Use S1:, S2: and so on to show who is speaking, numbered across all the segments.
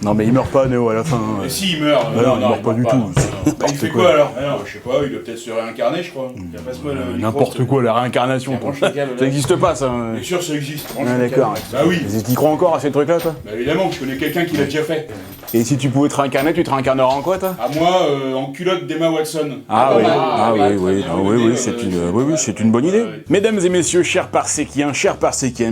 S1: Non mais il meurt pas Neo à la fin.
S2: Mais si, il meurt.
S1: Non, il meurt pas du tout.
S2: Bah, il fait quoi alors? Je sais pas, il doit peut-être se réincarner, je crois. Passe-moi le
S1: N'importe quoi, la réincarnation. Ça n'existe pas ça.
S2: Bien sûr, ça existe.
S1: Ah d'accord.
S2: Bah oui.
S1: Tu crois encore à ces trucs-là, toi?
S2: Bah évidemment, je connais quelqu'un qui l'a déjà fait.
S1: Et si tu pouvais te réincarner, tu te réincarnerais en quoi, toi?
S2: À moi, en culotte d'Emma Watson.
S1: Oui, c'est une bonne idée. Mesdames et messieurs, chers parsekiens,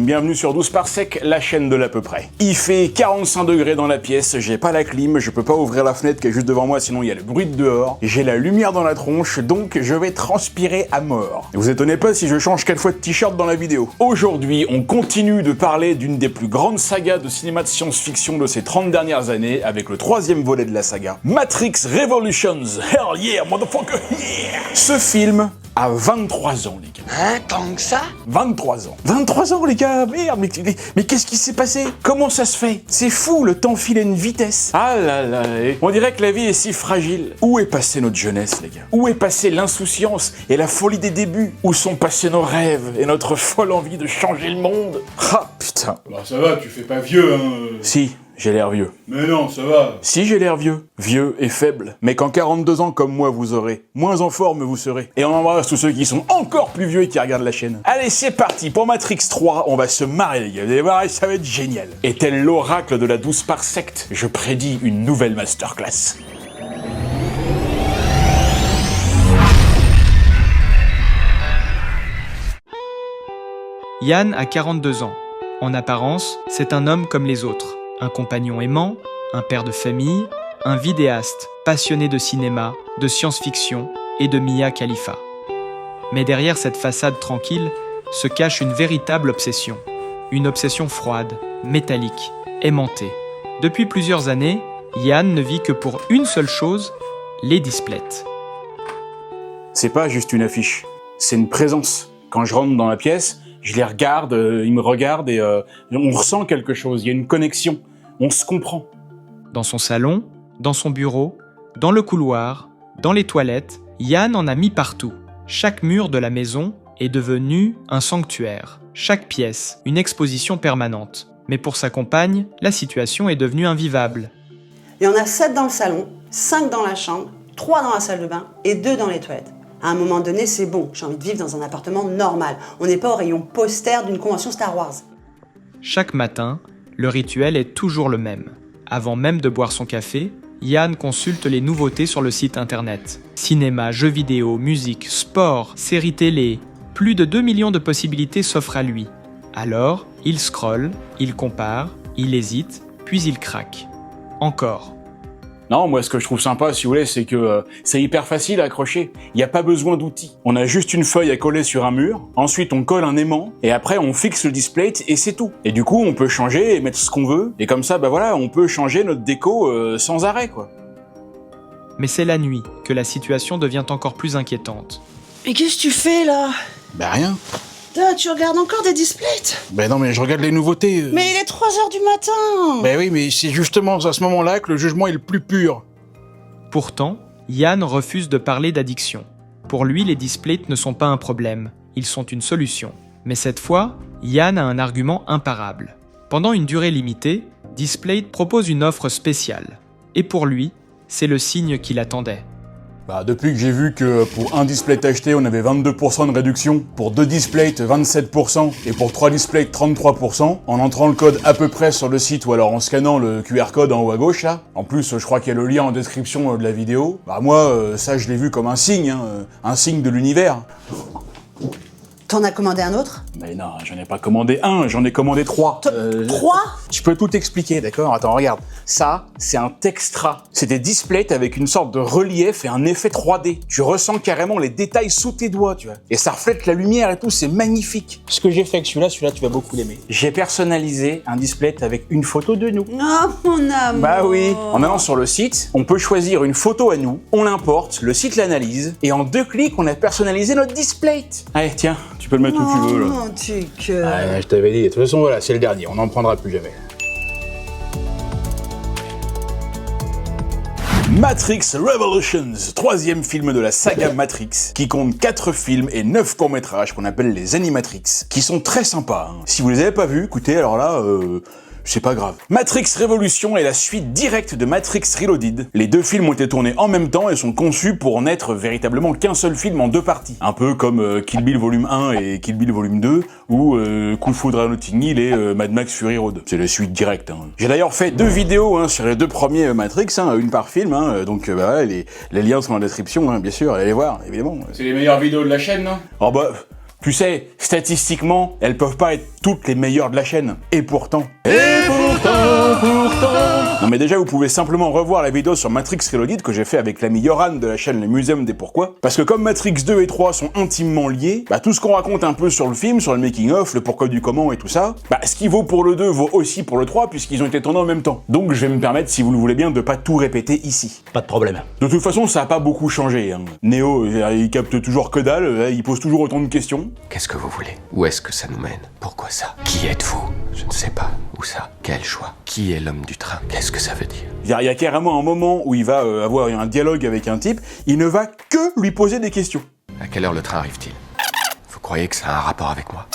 S1: bienvenue sur 12 Parsec, la chaîne de l'à peu près. Il fait 45 degrés dans la pièce, j'ai pas la clim, je peux pas ouvrir la fenêtre qui est juste devant moi, sinon il y a le bruit de dehors. J'ai la lumière dans la tronche, donc je vais transpirer à mort. Ne vous étonnez pas si je change 4 fois de t-shirt dans la vidéo. Aujourd'hui, on continue de parler d'une des plus grandes sagas de cinéma de science-fiction de ces 30 dernières années, avec le 3e volet de la saga, Matrix Revolutions. Hell yeah, motherfucker, yeah! Ce film a 23 ans, les gars.
S3: Hein, tant que ça?
S1: 23 ans. 23 ans, les gars, merde, mais qu'est-ce qui s'est passé? Comment ça se fait? C'est fou, le temps file à une vitesse. Ah là là, on dirait que la vie est si fragile. Où est passée notre jeunesse, les gars? Où est passée l'insouciance et la folie des débuts? Où sont passés nos rêves et notre folle envie de changer le monde? Ah, putain.
S2: Bah ça va, tu fais pas vieux, hein.
S1: Si. J'ai l'air vieux.
S2: Mais non, ça va.
S1: Si j'ai l'air vieux, vieux et faible, mais qu'en 42 ans comme moi vous aurez, moins en forme vous serez. Et on embrasse tous ceux qui sont encore plus vieux et qui regardent la chaîne. Allez, c'est parti, pour Matrix 3, on va se marrer les gars, vous allez voir, ça va être génial. Et tel l'oracle de la 12 Parsec, je prédis une nouvelle masterclass.
S4: Yann a 42 ans. En apparence, c'est un homme comme les autres. Un compagnon aimant, un père de famille, un vidéaste passionné de cinéma, de science-fiction et de Mia Khalifa. Mais derrière cette façade tranquille se cache une véritable obsession. Une obsession froide, métallique, aimantée. Depuis plusieurs années, Yann ne vit que pour une seule chose, les displays.
S1: C'est pas juste une affiche, c'est une présence. Quand je rentre dans la pièce, je les regarde, ils me regardent et on ressent quelque chose, il y a une connexion. On se comprend.
S4: Dans son salon, dans son bureau, dans le couloir, dans les toilettes, Yann en a mis partout. Chaque mur de la maison est devenu un sanctuaire. Chaque pièce, une exposition permanente. Mais pour sa compagne, la situation est devenue invivable.
S5: Il y en a 7 dans le salon, 5 dans la chambre, 3 dans la salle de bain et 2 dans les toilettes. À un moment donné, c'est bon, j'ai envie de vivre dans un appartement normal. On n'est pas au rayon poster d'une convention Star Wars.
S4: Chaque matin, le rituel est toujours le même. Avant même de boire son café, Yann consulte les nouveautés sur le site internet. Cinéma, jeux vidéo, musique, sport, séries télé. Plus de 2 millions de possibilités s'offrent à lui. Alors, il scrolle, il compare, il hésite, puis il craque. Encore.
S1: Non, moi ce que je trouve sympa, si vous voulez, c'est que c'est hyper facile à accrocher. Il n'y a pas besoin d'outils. On a juste une feuille à coller sur un mur, ensuite on colle un aimant, et après on fixe le display et c'est tout. Et du coup, on peut changer et mettre ce qu'on veut, et comme ça, bah voilà, on peut changer notre déco sans arrêt, quoi.
S4: Mais c'est la nuit que la situation devient encore plus inquiétante.
S5: Mais qu'est-ce que tu fais là?
S1: Bah rien.
S5: Putain, tu regardes encore des displays?
S1: Bah non, mais je regarde les nouveautés.
S5: Mais il est 3h du matin.
S1: Bah oui, mais c'est justement à ce moment-là que le jugement est le plus pur.
S4: Pourtant, Yann refuse de parler d'addiction. Pour lui, les displays ne sont pas un problème, ils sont une solution. Mais cette fois, Yann a un argument imparable. Pendant une durée limitée, Display propose une offre spéciale. Et pour lui, c'est le signe qu'il attendait.
S1: Bah depuis que j'ai vu que pour un display acheté, on avait 22% de réduction, pour 2 displays 27% et pour 3 displays 33%, en entrant le code à peu près sur le site ou alors en scannant le QR code en haut à gauche là. En plus, je crois qu'il y a le lien en description de la vidéo. Bah moi, ça je l'ai vu comme un signe de l'univers.
S5: T'en as commandé un autre?
S1: Mais non, j'en ai pas commandé un, j'en ai commandé 3.
S5: 3?
S1: Je peux tout expliquer, d'accord? Attends, regarde. Ça, c'est un Textra. C'est des displays avec une sorte de relief et un effet 3D. Tu ressens carrément les détails sous tes doigts, tu vois. Et ça reflète la lumière et tout, c'est magnifique. Ce que j'ai fait avec celui-là, tu vas beaucoup l'aimer. J'ai personnalisé un display avec une photo de nous.
S5: Oh mon amour.
S1: Bah oui. En allant sur le site, on peut choisir une photo à nous, on l'importe, le site l'analyse, et en 2 clics, on a personnalisé notre display. Allez, tiens, tu peux le mettre où tu veux, là.
S5: Oh, tu cœur.
S1: Ah, je t'avais dit, de toute façon, voilà, c'est le dernier, on n'en prendra plus jamais. Matrix Revolutions, 3e film de la saga Matrix, qui compte 4 films et 9 courts-métrages qu'on appelle les Animatrix, qui sont très sympas. Si vous les avez pas vus, écoutez, alors là, c'est pas grave. Matrix Révolution est la suite directe de Matrix Reloaded. Les deux films ont été tournés en même temps et sont conçus pour n'être véritablement qu'un seul film en deux parties. Un peu comme Kill Bill volume 1 et Kill Bill volume 2, ou Coup de foudre à Notting Hill et Mad Max Fury Road. C'est la suite directe. Hein. J'ai d'ailleurs fait 2 vidéos sur les 2 premiers Matrix, une par film, donc voilà, les liens sont dans la description, bien sûr, allez les voir, évidemment.
S2: C'est les meilleures vidéos de la chaîne, non?
S1: Oh bah, tu sais, statistiquement, elles peuvent pas être toutes les meilleures de la chaîne. Et pourtant... Non mais déjà, vous pouvez simplement revoir la vidéo sur Matrix Reloaded que j'ai fait avec l'ami Yoran de la chaîne Le Muséum des Pourquoi. Parce que comme Matrix 2 et 3 sont intimement liés, tout ce qu'on raconte un peu sur le film, sur le making-of, le pourquoi du comment et tout ça, ce qui vaut pour le 2 vaut aussi pour le 3 puisqu'ils ont été tournés en même temps. Donc je vais me permettre, si vous le voulez bien, de pas tout répéter ici.
S3: Pas de problème.
S1: De toute façon, ça a pas beaucoup changé. Neo, il capte toujours que dalle, il pose toujours autant de questions.
S6: Qu'est-ce que vous voulez? Où est-ce que ça nous mène? Pourquoi ça? Qui êtes-vous? Je ne sais pas. Où ça? Quel choix? Qui est l'homme du train? Qu'est-ce que ça veut dire?
S1: Il y a carrément un moment où il va avoir un dialogue avec un type, il ne va que lui poser des questions.
S6: À quelle heure le train arrive-t-il? Vous croyez que ça a un rapport avec moi?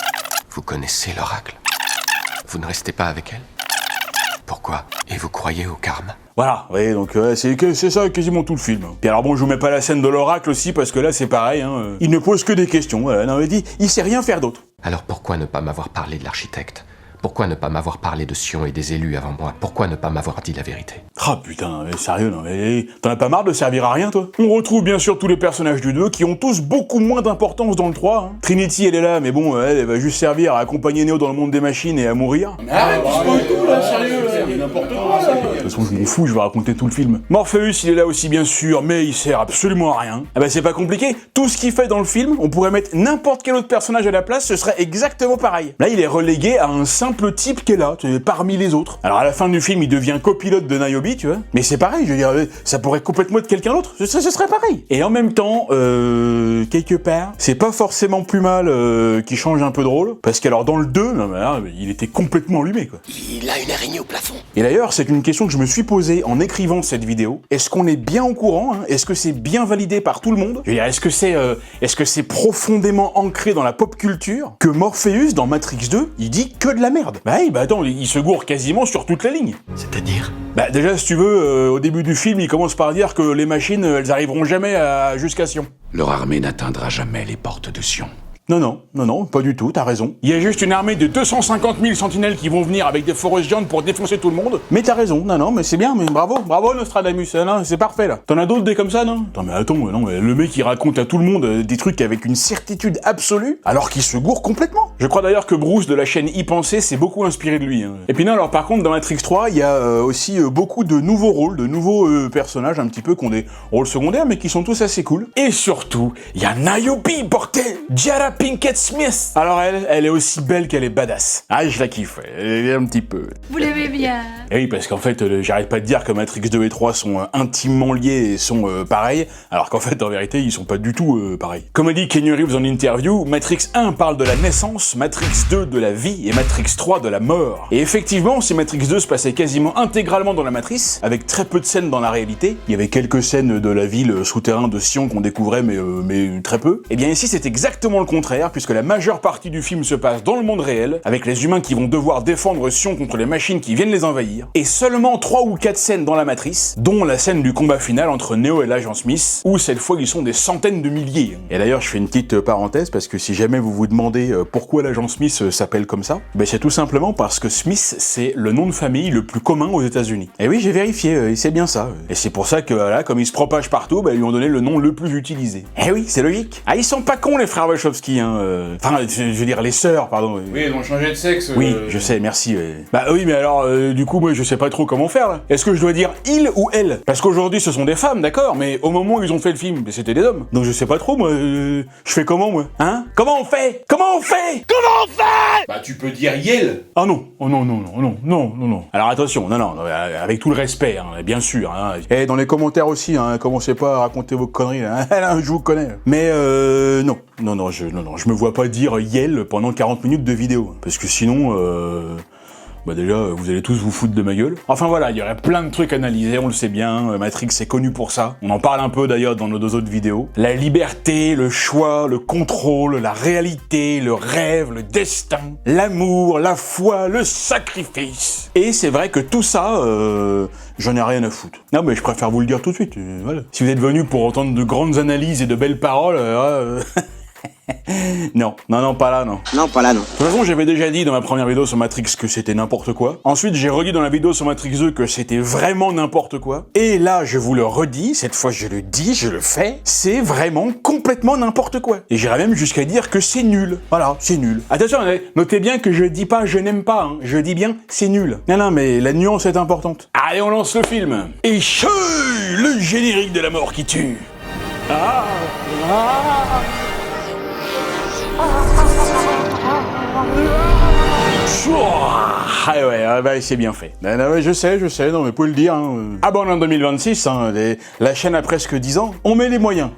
S6: Vous connaissez l'oracle? Vous ne restez pas avec elle? Pourquoi? Et vous croyez au karma?
S1: Voilà, vous voyez, donc c'est ça quasiment tout le film. Puis alors bon, je vous mets pas la scène de l'oracle aussi, parce que là c'est pareil, il ne pose que des questions, voilà, non, il sait rien faire d'autre.
S6: Alors pourquoi ne pas m'avoir parlé de l'architecte? Pourquoi ne pas m'avoir parlé de Sion et des élus avant moi? Pourquoi ne pas m'avoir dit la vérité?
S1: Ah putain, mais sérieux, non mais t'en as pas marre de servir à rien, toi? On retrouve bien sûr tous les personnages du 2 qui ont tous beaucoup moins d'importance dans le 3. Trinity, elle est là, mais bon, elle va juste servir à accompagner Neo dans le monde des machines et à mourir.
S2: Mais arrête, tu spoil tout là, sérieux, c'est n'importe quoi ça.
S1: De toute façon, je m'en fous, je vais raconter tout le film. Morpheus, il est là aussi bien sûr, mais il sert absolument à rien. C'est pas compliqué, tout ce qu'il fait dans le film, on pourrait mettre n'importe quel autre personnage à la place, ce serait exactement pareil. Là, il est relégué à un simple type qui est là, parmi les autres. Alors à la fin du film, il devient copilote de Niobe, tu vois. Mais c'est pareil, je veux dire, ça pourrait complètement être quelqu'un d'autre, ce serait pareil. Et en même temps, quelque part, c'est pas forcément plus mal qu'il change un peu de rôle, parce qu'alors dans le 2, il était complètement allumé, quoi.
S6: Il a une araignée au plafond.
S1: Et d'ailleurs, c'est une question que je me suis posée en écrivant cette vidéo. Est-ce qu'on est bien au courant, Est-ce que c'est bien validé par tout le monde? Je veux dire, est-ce que c'est profondément ancré dans la pop culture que Morpheus, dans Matrix 2, il dit que de la merde? Attends, il se gourre quasiment sur toute la ligne.
S6: C'est-à-dire?
S1: Déjà, si tu veux, au début du film, il commence par dire que les machines, elles arriveront jamais jusqu'à Sion.
S7: Leur armée n'atteindra jamais les portes de Sion.
S1: Non, pas du tout, t'as raison. Il y a juste une armée de 250 000 sentinelles qui vont venir avec des Forest Giants pour défoncer tout le monde. Mais t'as raison, non, mais c'est bien, mais bravo Nostradamus, c'est parfait là. T'en as d'autres des comme ça, non? Attends, le mec il raconte à tout le monde des trucs avec une certitude absolue, alors qu'il se gourre complètement. Je crois d'ailleurs que Bruce de la chaîne Y Penser s'est beaucoup inspiré de lui. Et puis non, alors par contre, dans Matrix 3, il y a aussi beaucoup de nouveaux rôles, de nouveaux personnages un petit peu qui ont des rôles secondaires, mais qui sont tous assez cool. Et surtout, il y a Niobe, bordel, Jada Pinkett Smith. Alors elle est aussi belle qu'elle est badass. Je la kiffe, elle est un petit peu.
S8: Vous l'aimez bien?
S1: Et oui, parce qu'en fait, j'arrête pas de dire que Matrix 2 et 3 sont intimement liés et sont pareils, alors qu'en fait, en vérité, ils sont pas du tout pareils. Comme a dit Keanu Reeves en interview, Matrix 1 parle de la naissance, Matrix 2 de la vie et Matrix 3 de la mort. Et effectivement, si Matrix 2 se passait quasiment intégralement dans la matrice, avec très peu de scènes dans la réalité, il y avait quelques scènes de la ville souterraine de Sion qu'on découvrait, mais très peu, et bien ici, c'est exactement le contraire, puisque la majeure partie du film se passe dans le monde réel, avec les humains qui vont devoir défendre Sion contre les machines qui viennent les envahir, et seulement 3 ou 4 scènes dans la matrice, dont la scène du combat final entre Neo et l'agent Smith, où cette fois ils sont des centaines de milliers. Et d'ailleurs, je fais une petite parenthèse, parce que si jamais vous vous demandez pourquoi l'agent Smith s'appelle comme ça, c'est tout simplement parce que Smith, c'est le nom de famille le plus commun aux États-Unis. Et oui, j'ai vérifié, c'est bien ça. Et c'est pour ça que, voilà, comme il se propage partout, ils lui ont donné le nom le plus utilisé. Eh oui, c'est logique. Ils sont pas cons les frères Wachowski, Enfin, je veux dire, les sœurs, pardon.
S2: Oui, ils ont changé de sexe.
S1: Oui, je sais, merci. Oui, mais alors, du coup, moi, je sais pas trop comment faire, là. Est-ce que je dois dire il ou elle? Parce qu'aujourd'hui, ce sont des femmes, d'accord, mais au moment où ils ont fait le film, c'était des hommes. Donc je sais pas trop, moi, je fais comment, moi? Comment on fait?
S2: Tu peux dire Yel.
S1: Ah non, oh non. Alors attention, non, avec tout le respect, bien sûr. Dans les commentaires aussi, commencez pas à raconter vos conneries, là, je vous connais. Mais non, je me vois pas dire Yel pendant 40 minutes de vidéo, parce que sinon, Bah déjà, vous allez tous vous foutre de ma gueule. Enfin voilà, il y aurait plein de trucs à analyser, on le sait bien, Matrix est connu pour ça. On en parle un peu d'ailleurs dans nos 2 autres vidéos. La liberté, le choix, le contrôle, la réalité, le rêve, le destin, l'amour, la foi, le sacrifice. Et c'est vrai que tout ça, j'en ai rien à foutre. Non mais je préfère vous le dire tout de suite, voilà. Si vous êtes venus pour entendre de grandes analyses et de belles paroles, non, pas là, non.
S3: Non, pas là, non.
S1: De toute façon, j'avais déjà dit dans ma première vidéo sur Matrix que c'était n'importe quoi. Ensuite, j'ai redit dans la vidéo sur Matrix 2 que c'était vraiment n'importe quoi. Et là, je vous le redis, cette fois je le dis, je le fais, c'est vraiment complètement n'importe quoi. Et j'irais même jusqu'à dire que c'est nul. Voilà, c'est nul. Attention, notez bien que je dis pas je n'aime pas, hein. Je dis bien c'est nul. Non, mais la nuance est importante. Allez, on lance le film. Et le générique de la mort qui tue. Ah ouais, bah c'est bien fait. Ouais, je sais, non mais vous pouvez le dire. Hein. Ah bah on est en 2026, hein, la chaîne a presque 10 ans. On met les moyens,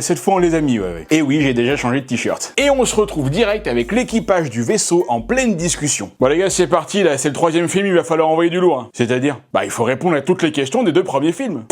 S1: cette fois on les a mis, ouais. Et oui, j'ai déjà changé de t-shirt. Et on se retrouve direct avec l'équipage du vaisseau en pleine discussion. Bon les gars, c'est parti, là, c'est le 3e film, il va falloir envoyer du lourd. Hein. C'est-à-dire, bah il faut répondre à toutes les questions des 2 premiers films.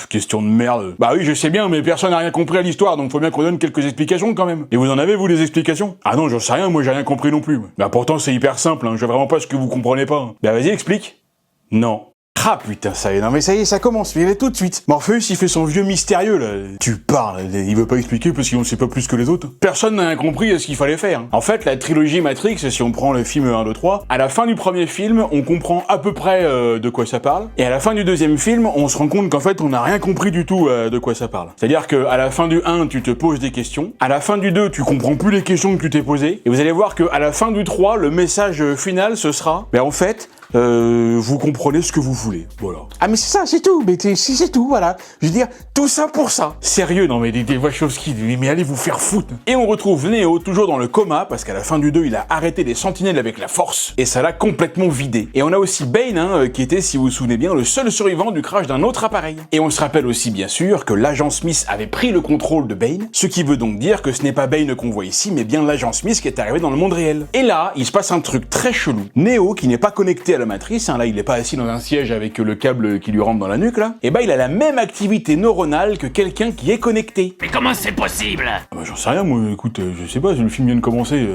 S1: Question de merde. Bah oui, je sais bien, mais personne n'a rien compris à l'histoire, donc faut bien qu'on donne quelques explications quand même. Et vous en avez, vous, des explications? Ah non, j'en sais rien, moi j'ai rien compris non plus. Bah pourtant c'est hyper simple, hein, je vois vraiment pas ce que vous comprenez pas. Bah vas-y, explique. Non. Ah putain, ça y est, non mais ça y est, ça commence, il est tout de suite. Morpheus, il fait son vieux mystérieux, là. Tu parles, il veut pas expliquer parce qu'il ne sait pas plus que les autres. Personne n'a rien compris à ce qu'il fallait faire. En fait, la trilogie Matrix, si on prend le film 1, 2, 3, à la fin du premier film, on comprend à peu près de quoi ça parle. Et à la fin du deuxième film, on se rend compte qu'en fait, on n'a rien compris du tout de quoi ça parle. C'est-à-dire qu'à la fin du 1, tu te poses des questions. À la fin du 2, tu comprends plus les questions que tu t'es posées. Et vous allez voir qu'à la fin du 3, le message final, ce sera, en fait, vous comprenez ce que vous voulez, voilà. Ah mais c'est ça, c'est tout, mais c'est tout, voilà. Je veux dire, tout ça pour ça. Sérieux, non mais des Wachowski, mais allez vous faire foutre. Et on retrouve Neo toujours dans le coma, parce qu'à la fin du 2, il a arrêté les sentinelles avec la force, et ça l'a complètement vidé. Et on a aussi Bane, hein, qui était, si vous vous souvenez bien, le seul survivant du crash d'un autre appareil. Et on se rappelle aussi, bien sûr, que l'agent Smith avait pris le contrôle de Bane, ce qui veut donc dire que ce n'est pas Bane qu'on voit ici, mais bien l'agent Smith qui est arrivé dans le monde réel. Et là, il se passe un truc très chelou. Neo, qui n'est pas connecté à la matrice, hein, là il est pas assis dans un siège avec le câble qui lui rentre dans la nuque là, et bah il a la même activité neuronale que quelqu'un qui est connecté.
S8: Mais comment c'est possible?
S1: Ah bah j'en sais rien moi, écoute, je sais pas, le film vient de commencer,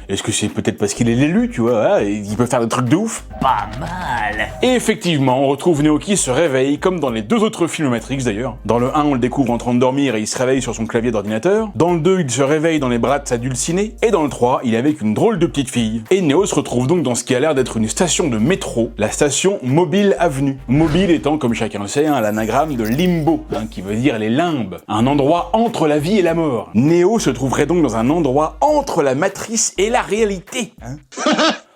S1: est-ce que c'est peut-être parce qu'il est l'élu, tu vois, et il peut faire des trucs de ouf?
S8: Pas mal.
S1: Et effectivement, on retrouve Neo qui se réveille, comme dans les 2 autres films Matrix d'ailleurs. Dans le 1, on le découvre en train de dormir et il se réveille sur son clavier d'ordinateur. Dans le 2, il se réveille dans les bras de sa dulcinée. Et dans le 3, il est avec une drôle de petite fille. Et Neo se retrouve donc dans ce qui a l'air d'être une station de métro, la station Mobile Avenue. Mobile étant, comme chacun le sait, l'anagramme de limbo, qui veut dire les limbes, un endroit entre la vie et la mort. Neo se trouverait donc dans un endroit entre la matrice et la réalité.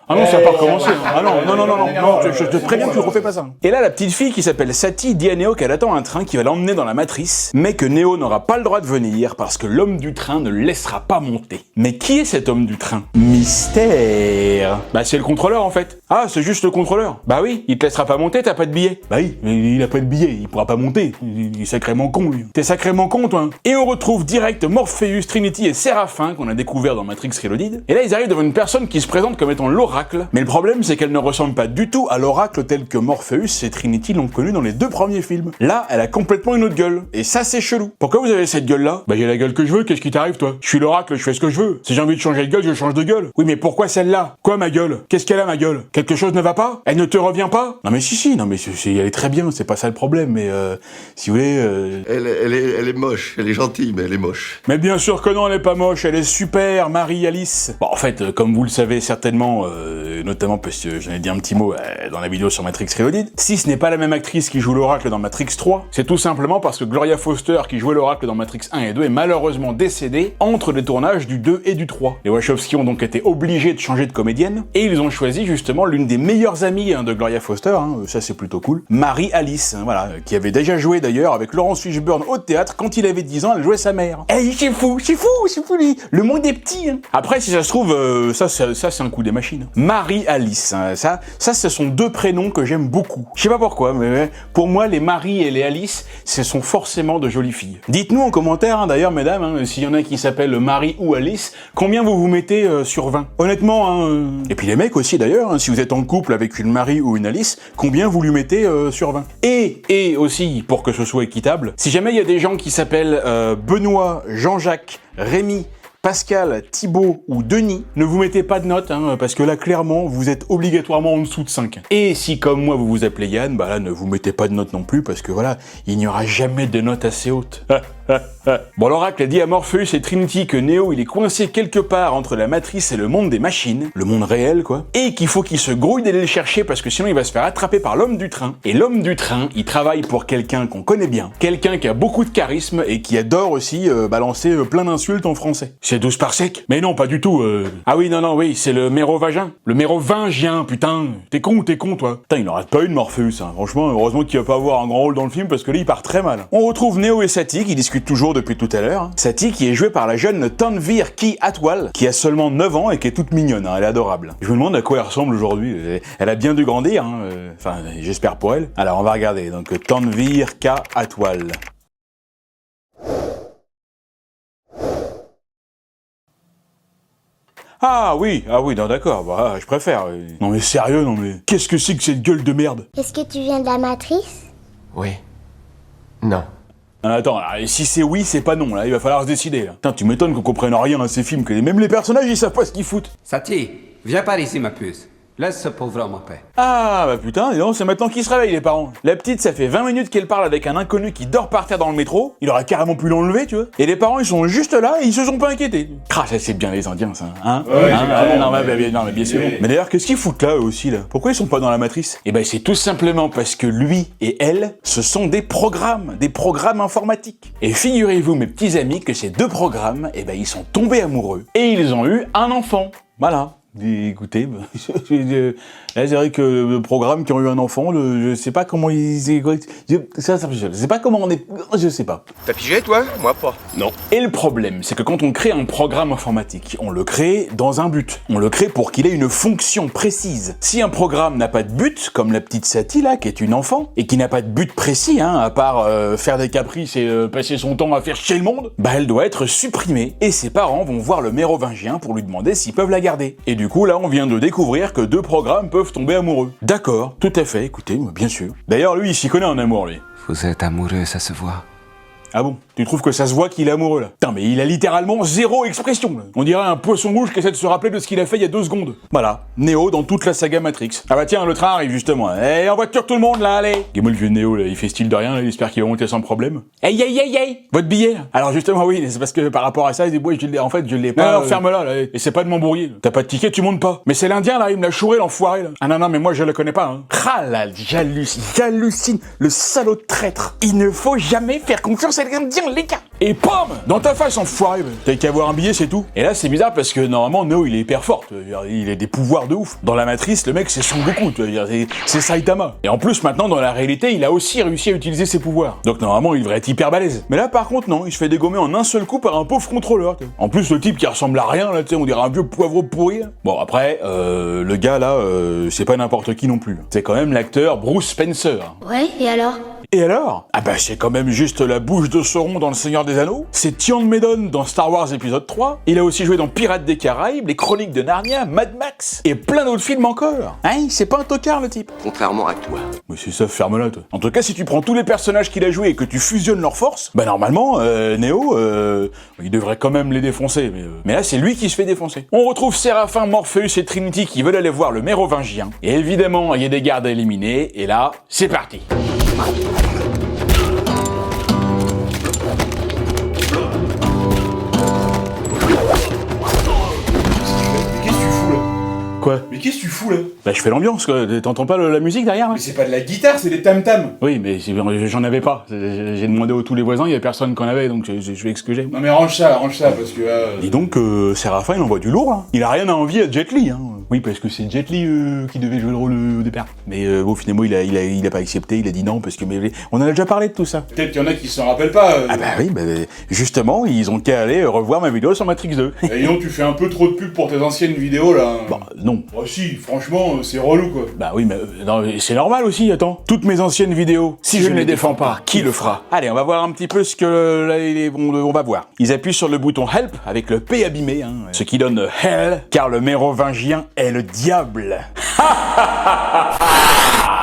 S1: Ah non, ça n'a pas recommencé. Ah non, je te préviens, tu refais pas ça. Et là, la petite fille qui s'appelle Sati dit à Neo qu'elle attend un train qui va l'emmener dans la matrice, mais que Neo n'aura pas le droit de venir parce que l'homme du train ne le laissera pas monter. Mais qui est cet homme du train? Mystère. Bah c'est le contrôleur en fait. Ah, c'est juste le contrôleur. Bah oui, il te laissera pas monter, t'as pas de billet. Bah oui, mais il a pas de billet, il pourra pas monter. Il est sacrément con lui. T'es sacrément con toi. Et on retrouve direct Morpheus, Trinity et Séraphin qu'on a découvert dans Matrix Reloaded. Et là ils arrivent devant une personne qui se présente comme étant l'oracle. Mais le problème, c'est qu'elle ne ressemble pas du tout à l'oracle tel que Morpheus et Trinity l'ont connu dans les 2 premiers films. Là, elle a complètement une autre gueule. Et ça, c'est chelou. Pourquoi vous avez cette gueule-là? Bah, j'ai la gueule que je veux, qu'est-ce qui t'arrive, toi? Je suis l'oracle, je fais ce que je veux. Si j'ai envie de changer de gueule, je change de gueule. Oui, mais pourquoi celle-là? Quoi, ma gueule? Qu'est-ce qu'elle a, ma gueule? Quelque chose ne va pas? Elle ne te revient pas? Non, mais si, non, mais elle est très bien, c'est pas ça le problème, mais si vous voulez...
S9: Elle est moche, elle est gentille, mais elle est moche.
S1: Mais bien sûr que non, elle est pas moche, elle est super, Marie-Alice. Bon, en fait, comme vous le savez certainement, notamment parce que j'en ai dit un petit mot dans la vidéo sur Matrix Reloaded, si ce n'est pas la même actrice qui joue l'oracle dans Matrix 3, c'est tout simplement parce que Gloria Foster qui jouait l'oracle dans Matrix 1 et 2 est malheureusement décédée entre les tournages du 2 et du 3. Les Wachowski ont donc été obligés de changer de comédienne, et ils ont choisi justement l'une des meilleures amies de Gloria Foster, ça c'est plutôt cool, Marie-Alice, voilà, qui avait déjà joué d'ailleurs avec Laurence Fishburne au théâtre quand il avait 10 ans, elle jouait sa mère. Eh, c'est fou, lui, le monde est petit. Après, si ça se trouve, ça c'est un coup des machines. Marie-Alice, hein. Ça, ce sont deux prénoms que j'aime beaucoup. Je sais pas pourquoi, mais pour moi, les Marie et les Alice, ce sont forcément de jolies filles. Dites-nous en commentaire, hein, d'ailleurs, mesdames, hein, s'il y en a qui s'appellent Marie ou Alice, combien vous vous mettez sur 20? Honnêtement, hein, Et puis les mecs aussi, d'ailleurs, hein, si vous êtes en couple avec une Marie ou une Alice, combien vous lui mettez sur 20? Et aussi, pour que ce soit équitable, si jamais il y a des gens qui s'appellent Benoît, Jean-Jacques, Rémi, Pascal, Thibaut ou Denis, ne vous mettez pas de notes, hein, parce que là, clairement, vous êtes obligatoirement en dessous de 5. Et si, comme moi, vous vous appelez Yann, bah là, ne vous mettez pas de notes non plus, parce que voilà, il n'y aura jamais de notes assez hautes. Bon, l'oracle a dit à Morpheus et Trinity que Neo, il est coincé quelque part entre la matrice et le monde des machines, le monde réel, quoi, et qu'il faut qu'il se grouille d'aller le chercher, parce que sinon il va se faire attraper par l'homme du train. Et l'homme du train, il travaille pour quelqu'un qu'on connaît bien, quelqu'un qui a beaucoup de charisme et qui adore aussi balancer plein d'insultes en français. C'est 12 par sec? Mais non, pas du tout. Ah oui, oui, c'est le mérovingien. Le mérovingien, putain. T'es con, toi. Putain, il en rate pas une, Morpheus, hein. Franchement, heureusement qu'il va pas avoir un grand rôle dans le film, parce que là, il part très mal. On retrouve Neo et Satie, qui discutent toujours depuis tout à l'heure. Satie, qui est jouée par la jeune Tanvir Ki Atwal, qui a seulement 9 ans et qui est toute mignonne, hein. Elle est adorable. Je me demande à quoi elle ressemble aujourd'hui. Elle a bien dû grandir, hein. Enfin, j'espère pour elle. Alors, on va regarder. Donc, Tanvir Ki Atwal. Ah oui, non d'accord, bah je préfère. Non mais sérieux, non mais... Qu'est-ce que c'est que cette gueule de merde?
S3: Est-ce que tu viens de la matrice?
S6: Oui. Non.
S1: Attends, là, si c'est oui, c'est pas non, là, il va falloir se décider, là. Putain, tu m'étonnes qu'on comprenne rien à ces films, que même les personnages, ils savent pas ce qu'ils foutent.
S10: Satie, viens par ici, ma puce. Laisse ce pauvre homme en paix.
S1: Ah, bah putain, dis donc, c'est maintenant qu'ils se réveillent, les parents. La petite, ça fait 20 minutes qu'elle parle avec un inconnu qui dort par terre dans le métro. Il aurait carrément pu l'enlever, tu vois. Et les parents, ils sont juste là et ils se sont pas inquiétés. Ah, ça, c'est bien les Indiens, ça, hein?
S2: Ouais,
S1: non, mais bien sûr. Mais d'ailleurs, qu'est-ce qu'ils foutent là, eux aussi, là? Pourquoi ils sont pas dans la matrice? Eh ben, c'est tout simplement parce que lui et elle, ce sont des programmes informatiques. Et figurez-vous, mes petits amis, que ces deux programmes, eh ben, ils sont tombés amoureux. Et ils ont eu un enfant. Voilà. Écoutez, là c'est vrai que le programme qui ont eu un enfant, je sais pas comment ils... je sais pas comment on est... Je sais pas.
S9: T'as pigé, toi? Moi, pas.
S1: Non. Et le problème, c'est que quand on crée un programme informatique, on le crée dans un but. On le crée pour qu'il ait une fonction précise. Si un programme n'a pas de but, comme la petite Satie là, qui est une enfant, et qui n'a pas de but précis, hein, à part faire des caprices et passer son temps à faire chier le monde, bah elle doit être supprimée. Et ses parents vont voir le mérovingien pour lui demander s'ils peuvent la garder. Et du coup, là, on vient de découvrir que deux programmes peuvent tomber amoureux. D'accord, tout à fait, écoutez, bien sûr. D'ailleurs, lui, il s'y connaît en amour, lui.
S10: Vous êtes amoureux, ça se voit.
S1: Ah bon? Tu trouves que ça se voit qu'il est amoureux, là? Putain, mais il a littéralement zéro expression, là. On dirait un poisson rouge qui essaie de se rappeler de ce qu'il a fait il y a 2 secondes. Voilà, Neo dans toute la saga Matrix. Ah bah tiens, le train arrive justement. En voiture tout le monde, là, allez! Et moi, le vieux Neo, là, il fait style de rien, là, il espère qu'il va monter sans problème. Hey! Votre billet, là? Alors justement, oui, c'est parce que par rapport à ça, il dit, ouais, en fait, je l'ai pas... Non, ferme-la, là, et c'est pas de m'embrouiller. T'as pas de ticket, tu montes pas. Mais c'est l'Indien, là, il me l'a chouré, l'enfoiré, là. Ah non, mais moi, je le connais pas, hein. Ah là, j'hallucine, le salaud de traître. Il ne faut jamais faire confiance à l'Indien, les gars! Et PAM! Dans ta face, enfoiré! T'as qu'à avoir un billet, c'est tout. Et là, c'est bizarre parce que normalement, Neo, il est hyper fort. Il a des pouvoirs de ouf. Dans la matrice, le mec, c'est Son Goku. C'est Saitama. Et en plus, maintenant, dans la réalité, il a aussi réussi à utiliser ses pouvoirs. Donc normalement, il devrait être hyper balèze. Mais là, par contre, non, il se fait dégommer en un seul coup par un pauvre contrôleur. En plus, le type qui ressemble à rien, là, tu sais, on dirait un vieux poivreau pourri. Bon, après, le gars, là, c'est pas n'importe qui non plus. C'est quand même l'acteur Bruce Spencer.
S3: Ouais, et alors?
S1: Et alors? Ah bah c'est quand même juste la bouche de Sauron dans Le Seigneur des Anneaux, c'est Tian Medon dans Star Wars épisode 3, il a aussi joué dans Pirates des Caraïbes, Les Chroniques de Narnia, Mad Max, et plein d'autres films encore. Hein, c'est pas un tocard le type.
S9: Contrairement à toi.
S1: Mais c'est ça, ferme-la toi. En tout cas, si tu prends tous les personnages qu'il a joués et que tu fusionnes leurs forces, bah normalement, Neo, il devrait quand même les défoncer, mais là c'est lui qui se fait défoncer. On retrouve Séraphin, Morpheus et Trinity qui veulent aller voir le mérovingien, et évidemment, il y a des gardes à éliminer, et là, c'est parti. Quoi?
S2: Mais qu'est-ce que tu fous là?
S1: Bah je fais l'ambiance quoi, t'entends pas la musique derrière là?
S2: Mais c'est pas de la guitare, c'est des tam-tams.
S1: Oui mais j'en avais pas, j'ai demandé à tous les voisins, il y a personne qui en avait donc je fais ce que j'ai.
S2: Non mais range ça parce que...
S1: Dis donc Séraphin il envoie du lourd là, il a rien à envier à Jet Li hein. Oui parce que c'est Jet Li qui devait jouer le rôle au départ. Mais bon finalement il a pas accepté, il a dit non parce que mais, on en a déjà parlé de tout ça.
S2: Peut-être qu'il y en a qui s'en rappellent pas.
S1: Ah bah oui, bah, justement ils ont qu'à aller revoir ma vidéo sur Matrix 2.
S2: Et non tu fais un peu trop de pub pour tes anciennes vidéos là.
S1: Bah non.
S2: Ouais, si, franchement, c'est relou, quoi.
S1: Bah oui, mais non, c'est normal aussi, attends. Toutes mes anciennes vidéos, si je ne les défends pas, qui le fera? Allez, on va voir un petit peu ce que... Là, on va voir. Ils appuient sur le bouton Help, avec le P abîmé, hein, ce qui donne Hell, car le mérovingien est le diable.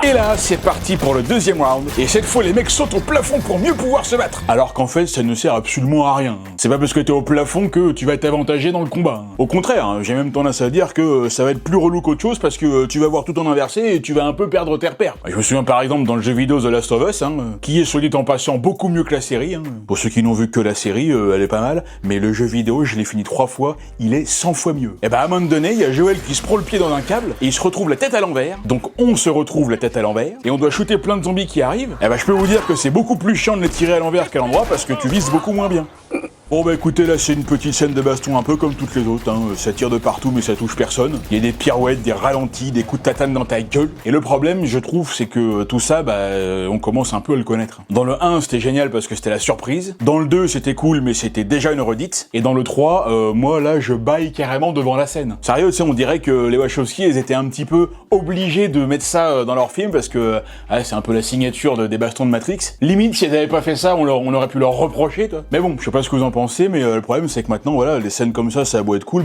S1: Et là, c'est parti pour le deuxième round. Et cette fois, les mecs sautent au plafond pour mieux pouvoir se battre. Alors qu'en fait, ça ne sert absolument à rien. C'est pas parce que t'es au plafond que tu vas t'avantager dans le combat. Au contraire, hein, j'ai même tendance à dire que ça va être plus relou qu'autre chose parce que tu vas voir tout en inversé et tu vas un peu perdre tes repères. Je me souviens par exemple dans le jeu vidéo The Last of Us, hein, qui est, soit dit en passant, beaucoup mieux que la série. Hein. Pour ceux qui n'ont vu que la série, elle est pas mal. Mais le jeu vidéo, je l'ai fini 3 fois, il est 100 fois mieux. Et bah à un moment donné, il y a Joël qui se prend le pied dans un câble et il se retrouve la tête à l'envers. Donc on se retrouve la tête à l'envers et on doit shooter plein de zombies qui arrivent. Et bah je peux vous dire que c'est beaucoup plus chiant de les tirer à l'envers qu'à l'endroit parce que tu vises beaucoup moins bien. Bon bah écoutez, là c'est une petite scène de baston un peu comme toutes les autres, hein. Ça tire de partout mais ça touche personne. Il y a des pirouettes, des ralentis, des coups de tatane dans ta gueule. Et le problème, je trouve, c'est que tout ça, on commence un peu à le connaître. Dans le 1, c'était génial parce que c'était la surprise. Dans le 2, c'était cool mais c'était déjà une redite. Et dans le 3, moi là, je baille carrément devant la scène. Sérieux, tu sais, on dirait que les Wachowski, ils étaient un petit peu obligés de mettre ça dans leur film parce que c'est un peu la signature des bastons de Matrix. Limite, si elles avaient pas fait ça, on aurait pu leur reprocher, toi. Mais bon, je sais pas ce que vous en pensez, mais le problème c'est que maintenant, voilà, les scènes comme ça a beau être cool,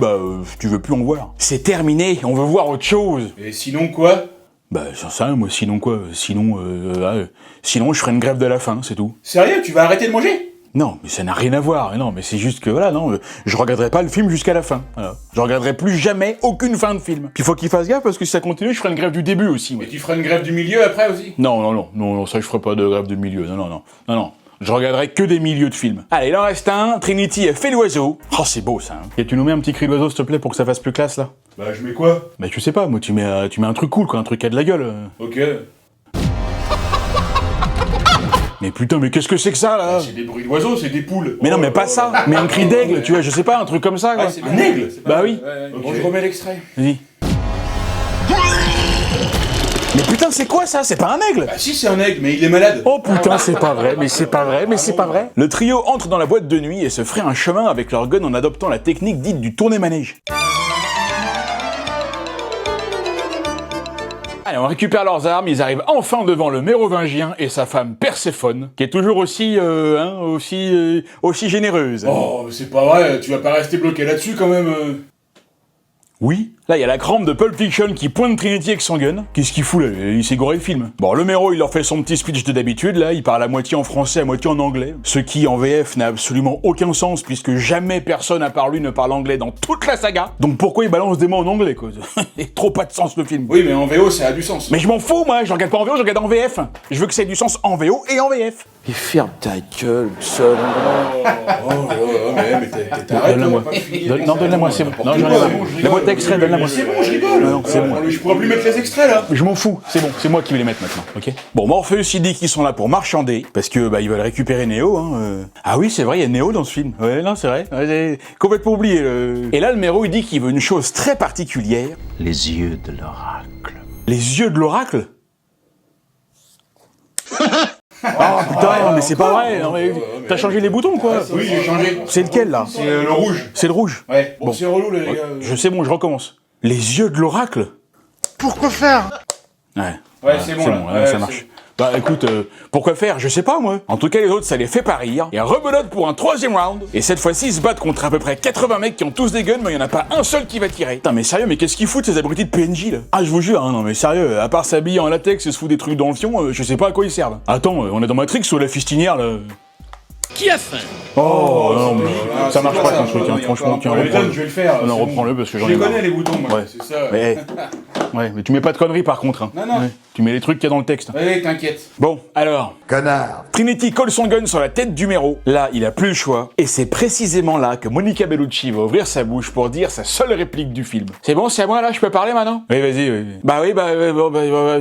S1: tu veux plus en voir. C'est terminé, on veut voir autre chose.
S2: Et sinon quoi?
S1: Bah, j'en sais rien, moi, sinon quoi? Sinon, je ferai une grève de la faim, c'est tout.
S2: Sérieux, tu vas arrêter de manger?
S1: Non, mais ça n'a rien à voir, non, mais c'est juste que, voilà, non, je regarderai pas le film jusqu'à la fin, voilà. Je regarderai plus jamais aucune fin de film. Puis faut qu'il fasse gaffe, parce que si ça continue, je ferai une grève du début aussi, ouais.
S2: Et tu feras une grève du milieu après aussi?
S1: Non, ça je ferai pas de grève du milieu, non. Je regarderai que des milieux de films. Allez, il en reste un, Trinity a fait l'oiseau. Oh, c'est beau ça, hein. Et tu nous mets un petit cri d'oiseau, s'il te plaît, pour que ça fasse plus classe, là?
S2: Bah, je mets quoi?
S1: Bah, tu sais pas, moi, tu mets un truc cool, quoi, un truc qui a de la gueule.
S2: Ok.
S1: Mais putain, mais qu'est-ce que c'est que ça, là?
S2: C'est des bruits d'oiseaux, c'est des poules.
S1: Mais non, mais pas ça. Mais un cri d'aigle, tu vois, je sais pas, un truc comme ça, quoi.
S2: Ah, c'est un aigle?
S1: Bah oui.
S2: Okay. Bon, je remets l'extrait.
S1: Vas-y. Mais putain, c'est quoi ça? C'est pas un aigle?
S2: Bah si, c'est un aigle, mais il est malade.
S1: Oh putain, c'est pas vrai, mais c'est pas vrai. Le trio entre dans la boîte de nuit et se ferait un chemin avec leur gun en adoptant la technique dite du tourné-manège. Allez, on récupère leurs armes, ils arrivent enfin devant le mérovingien et sa femme Perséphone, qui est toujours aussi généreuse.
S2: Oh, c'est pas vrai, tu vas pas rester bloqué là-dessus quand même.
S1: Oui. Là, il y a la crampe de Pulp Fiction qui pointe Trinity avec son gun. Qu'est-ce qu'il fout là? Il s'est goré le film. Bon, le méro, il leur fait son petit speech de d'habitude, là, il parle à moitié en français, à moitié en anglais. Ce qui, en VF, n'a absolument aucun sens, puisque jamais personne à part lui ne parle anglais dans toute la saga. Donc pourquoi il balance des mots en anglais, quoi? Il a trop pas de sens, le film.
S2: Oui, mais en VO, ça a du sens.
S1: Mais je m'en fous, moi, je regarde pas en VO, je regarde en VF. Je veux que ça ait du sens en VO et en VF.
S7: Et ferme ta gueule, seul.
S2: Mais t'arrêtes.
S1: Donne-la-moi. Donne-la-moi, c'est bon. Non, j'en ai marre. La boîte d'extrait, donne-la-moi.
S2: C'est bon, je rigole.
S1: Non, c'est bon.
S2: Je pourrais plus mettre les extraits, là.
S1: Je m'en fous, c'est bon, c'est moi qui vais les mettre maintenant, ok? Bon, Morpheus, il dit qu'ils sont là pour marchander, parce que, ils veulent récupérer Neo, hein. Ah oui, c'est vrai, il y a Neo dans ce film. Ouais, non, c'est vrai. Ouais, j'ai complètement oublié, Et là, le méro, il dit qu'il veut une chose très particulière.
S7: Les yeux de l'oracle.
S1: Les yeux de l'oracle? Oh putain, mais c'est pas vrai, non mais t'as changé les boutons quoi?
S2: Oui, j'ai changé.
S1: C'est lequel là?
S2: C'est le rouge.
S1: C'est le rouge?
S2: Ouais, bon, c'est relou les gars.
S1: Je sais, bon, je recommence. Les yeux de l'oracle?
S11: Pourquoi faire?
S2: Ouais, c'est bon, là.
S1: Ça marche. Bah écoute, pourquoi faire? Je sais pas moi. En tout cas les autres ça les fait pas rire. Et rebelote pour un troisième round. Et cette fois-ci ils se battent contre à peu près 80 mecs qui ont tous des guns mais il y en a pas un seul qui va tirer. Putain mais sérieux, mais qu'est-ce qu'ils foutent ces abrutis de PNJ là? Ah je vous jure, hein, non mais sérieux, à part s'habiller en latex et se foutre des trucs dans le fion, je sais pas à quoi ils servent. Attends, on est dans Matrix ou la fistinière là?
S8: Qui a faim?
S1: Oh non mais ça marche pas ton truc, hein, franchement, tiens, reprends-le.
S2: Je vais le faire.
S1: Non, reprends-le parce que j'en ai
S2: Je
S1: marre.
S2: connais les boutons, moi,
S1: Ouais.
S2: c'est ça.
S1: Mais tu mets pas de conneries par contre. Hein.
S2: Non.
S1: Ouais. Tu mets les trucs qu'il y a dans le texte.
S2: Allez, t'inquiète.
S1: Bon, alors.
S11: Connard.
S1: Trinity colle son gun sur la tête du méro. Là, il a plus le choix. Et c'est précisément là que Monica Bellucci va ouvrir sa bouche pour dire sa seule réplique du film. C'est bon, c'est à moi là, je peux parler maintenant? Oui, vas-y. Oui. Bah oui,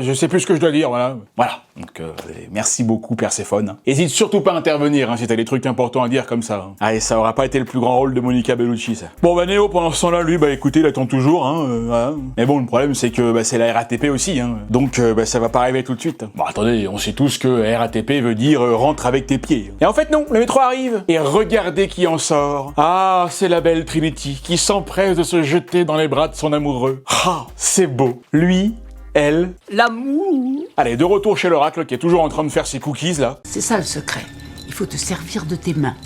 S1: je sais plus ce que je dois dire, voilà. Voilà. Donc, merci beaucoup, Perséphone. Hésite surtout pas à intervenir, hein, si t'as des trucs importants à dire comme ça. Hein. Allez, ça aura pas été le plus grand rôle de Monica Bellucci, ça. Bon, Neo, pendant ce temps-là, lui, écoutez, il attend toujours, hein, voilà. Mais bon, le problème, c'est donc c'est la RATP aussi, hein. Donc ça va pas arriver tout de suite. Bon attendez, on sait tous que RATP veut dire rentre avec tes pieds. Et en fait non, le métro arrive. Et regardez qui en sort. Ah, c'est la belle Trinity qui s'empresse de se jeter dans les bras de son amoureux. Ah, c'est beau. Lui, elle...
S8: L'amour.
S1: Allez, de retour chez l'oracle qui est toujours en train de faire ses cookies là.
S8: C'est ça le secret. Il faut te servir de tes mains.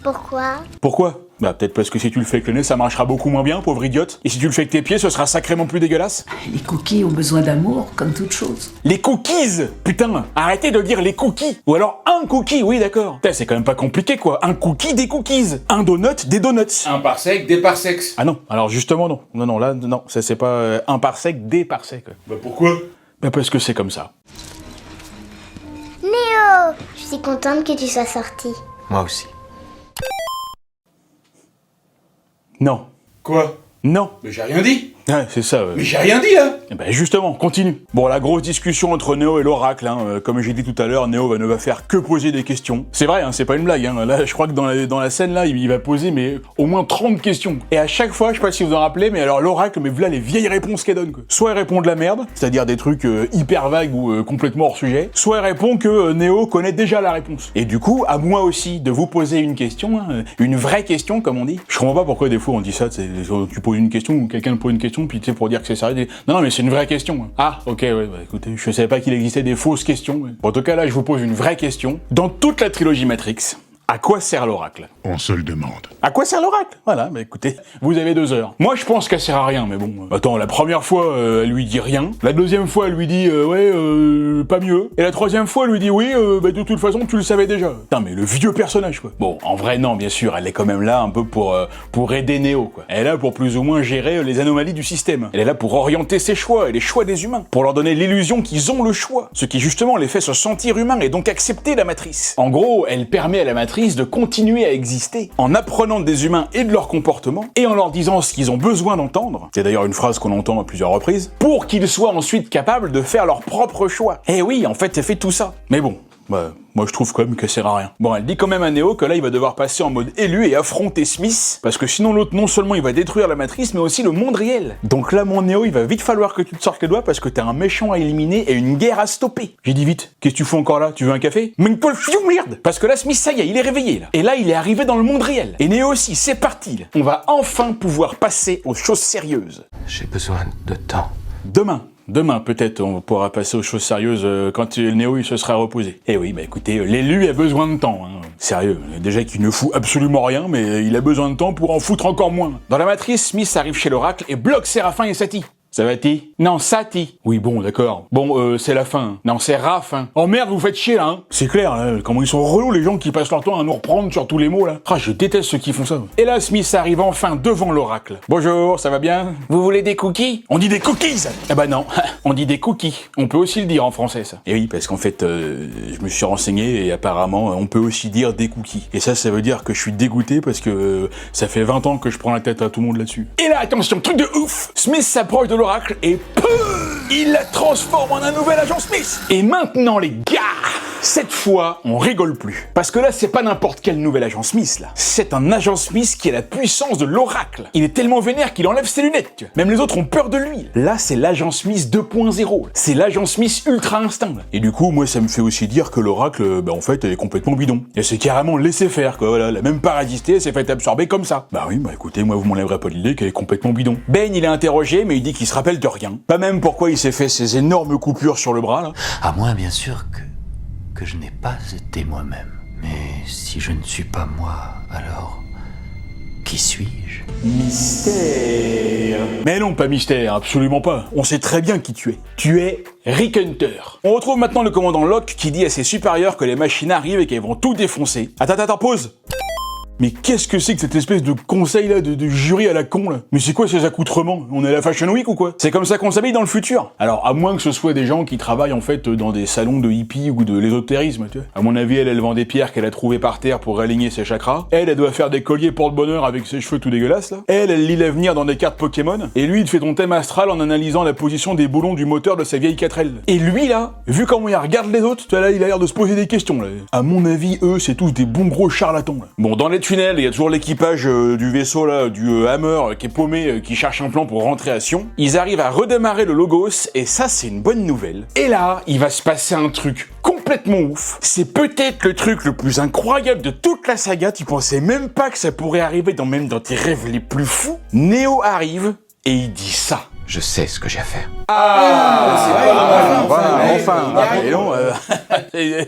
S3: Pourquoi?
S1: Pourquoi? Bah peut-être parce que si tu le fais avec le nez, ça marchera beaucoup moins bien, pauvre idiote. Et si tu le fais avec tes pieds, ce sera sacrément plus dégueulasse.
S8: Les cookies ont besoin d'amour, comme toute chose.
S1: Les cookies! Putain, arrêtez de dire les cookies. Ou alors un cookie, oui d'accord. Putain, c'est quand même pas compliqué quoi. Un cookie, des cookies. Un donut, des donuts.
S2: Un parsec, des parsecs.
S1: Ah non, alors justement non. Non, là, non, ça c'est pas un parsec, des parsecs.
S2: Bah pourquoi?
S1: Bah parce que c'est comme ça.
S3: Néo! Je suis contente que tu sois sorti.
S6: Moi aussi.
S1: Non.
S2: Quoi?
S1: Non.
S2: Mais j'ai rien dit.
S1: Ouais, c'est ça.
S2: Mais j'ai rien dit là.
S1: Eh ben justement, continue. Bon, la grosse discussion entre Néo et l'oracle, hein, comme j'ai dit tout à l'heure, Néo ne va faire que poser des questions. C'est vrai, hein, c'est pas une blague. Hein. Là, je crois que dans la scène là, il va poser mais au moins 30 questions. Et à chaque fois, je sais pas si vous en rappelez, mais alors l'oracle, mais voilà les vieilles réponses qu'elle donne. Quoi. Soit elle répond de la merde, c'est-à-dire des trucs hyper vagues ou complètement hors sujet. Soit elle répond que Néo connaît déjà la réponse. Et du coup, à moi aussi de vous poser une question, hein, une vraie question comme on dit. Je comprends pas pourquoi des fois on dit ça. Tu poses une question ou quelqu'un pose une question, puis tu sais pour dire que c'est sérieux. Non, mais c'est une vraie question. Ah, ok, ouais, bah écoutez, je savais pas qu'il existait des fausses questions. Ouais. Bon, en tout cas, là, je vous pose une vraie question. Dans toute la trilogie Matrix, à quoi sert l'oracle?
S11: On se le demande.
S1: À quoi sert l'oracle? Voilà, bah écoutez, vous avez 2 heures. Moi, je pense qu'elle sert à rien, mais bon. Attends, la première fois, elle lui dit rien. La deuxième fois, elle lui dit, pas mieux. Et la troisième fois, elle lui dit, oui, de toute façon, tu le savais déjà. Putain, mais le vieux personnage, quoi. Bon, en vrai, non, bien sûr, elle est quand même là un peu pour aider Néo, quoi. Elle est là pour plus ou moins gérer les anomalies du système. Elle est là pour orienter ses choix et les choix des humains. Pour leur donner l'illusion qu'ils ont le choix. Ce qui, justement, les fait se sentir humains et donc accepter la matrice. En gros, elle permet à la matrice de continuer à exister en apprenant des humains et de leur comportement et en leur disant ce qu'ils ont besoin d'entendre. C'est d'ailleurs une phrase qu'on entend à plusieurs reprises, pour qu'ils soient ensuite capables de faire leur propre choix. Et oui, en fait, elle fait tout ça. Mais bon, moi je trouve quand même que ça sert à rien. Bon, elle dit quand même à Néo que là il va devoir passer en mode élu et affronter Smith, parce que sinon l'autre non seulement il va détruire la matrice, mais aussi le monde réel. Donc là mon Néo, il va vite falloir que tu te sortes les doigts parce que t'as un méchant à éliminer et une guerre à stopper. J'ai dit vite, qu'est-ce que tu fais encore là? Tu veux un café? Mais toi le fiou merde! Parce que là Smith, ça y est, il est réveillé là. Et là il est arrivé dans le monde réel. Et Néo aussi, c'est parti là. On va enfin pouvoir passer aux choses sérieuses.
S6: J'ai besoin de temps.
S1: Demain, peut-être, on pourra passer aux choses sérieuses quand Néo il se sera reposé. Eh oui, bah écoutez, l'élu a besoin de temps. Hein. Sérieux, déjà qu'il ne fout absolument rien, mais il a besoin de temps pour en foutre encore moins. Dans la matrice, Smith arrive chez l'oracle et bloque Séraphin et Sati. Ça va-t-il? Non, Sati. Oui, bon, d'accord. Bon, c'est la fin. Non, c'est Raph, hein. Oh merde, vous faites chier, là, hein. C'est clair, là, comment ils sont relous, les gens qui passent leur temps à nous reprendre sur tous les mots, là. Ah, je déteste ceux qui font ça. Et là, Smith arrive enfin devant l'oracle. Bonjour, ça va bien? Vous voulez des cookies? On dit des cookies! Eh ben non, on dit des cookies. On peut aussi le dire en français, ça. Et oui, parce qu'en fait, je me suis renseigné et apparemment, on peut aussi dire des cookies. Et ça veut dire que je suis dégoûté parce que ça fait 20 ans que je prends la tête à tout le monde là-dessus. Et là, attention, truc de ouf! Smith s'approche de l'oracle et il la transforme en un nouvel agent Smith. Et maintenant les gars, cette fois on rigole plus. Parce que là c'est pas n'importe quel nouvel agent Smith là. C'est un agent Smith qui a la puissance de l'oracle. Il est tellement vénère qu'il enlève ses lunettes. Tu vois. Même les autres ont peur de lui. Là c'est l'agent Smith 2.0. C'est l'agent Smith ultra instinct. Là. Et du coup moi ça me fait aussi dire que l'oracle, en fait elle est complètement bidon. Et c'est carrément laissé faire quoi. Voilà, elle a même pas résisté, elle s'est fait absorber comme ça. Bah oui, écoutez, moi vous m'enlèverez pas l'idée qu'elle est complètement bidon. Ben il est interrogé mais il dit qu'il se rappelle de rien. Pas même pourquoi il s'est fait ces énormes coupures sur le bras là.
S7: À moins bien sûr que je n'ai pas été moi-même. Mais si je ne suis pas moi, alors qui suis-je?
S1: Mystère. Mais non, pas mystère, absolument pas. On sait très bien qui tu es. Tu es Rick Hunter. On retrouve maintenant le commandant Locke qui dit à ses supérieurs que les machines arrivent et qu'elles vont tout défoncer. Attends, pause. Mais qu'est-ce que c'est que cette espèce de conseil là, de jury à la con là? Mais c'est quoi ces accoutrements? On est à la Fashion Week ou quoi? C'est comme ça qu'on s'habille dans le futur? Alors à moins que ce soit des gens qui travaillent en fait dans des salons de hippie ou de l'ésotérisme, tu vois. À mon avis, elle vend des pierres qu'elle a trouvées par terre pour aligner ses chakras. Elle doit faire des colliers porte-bonheur avec ses cheveux tout dégueulasses là. Elle lit l'avenir dans des cartes Pokémon. Et lui, il fait ton thème astral en analysant la position des boulons du moteur de sa vieille 4L. Et lui là, vu comment il regarde les autres, là il a l'air de se poser des questions là. À mon avis, eux, c'est tous des bons gros charlatans là. Bon, dans les tunnel, il y a toujours l'équipage du vaisseau là, du Hammer, qui est paumé, qui cherche un plan pour rentrer à Sion. Ils arrivent à redémarrer le Logos, et ça c'est une bonne nouvelle. Et là, il va se passer un truc complètement ouf. C'est peut-être le truc le plus incroyable de toute la saga, tu pensais même pas que ça pourrait arriver même dans tes rêves les plus fous. Neo arrive, et il dit ça.
S6: Je sais ce que j'ai à faire.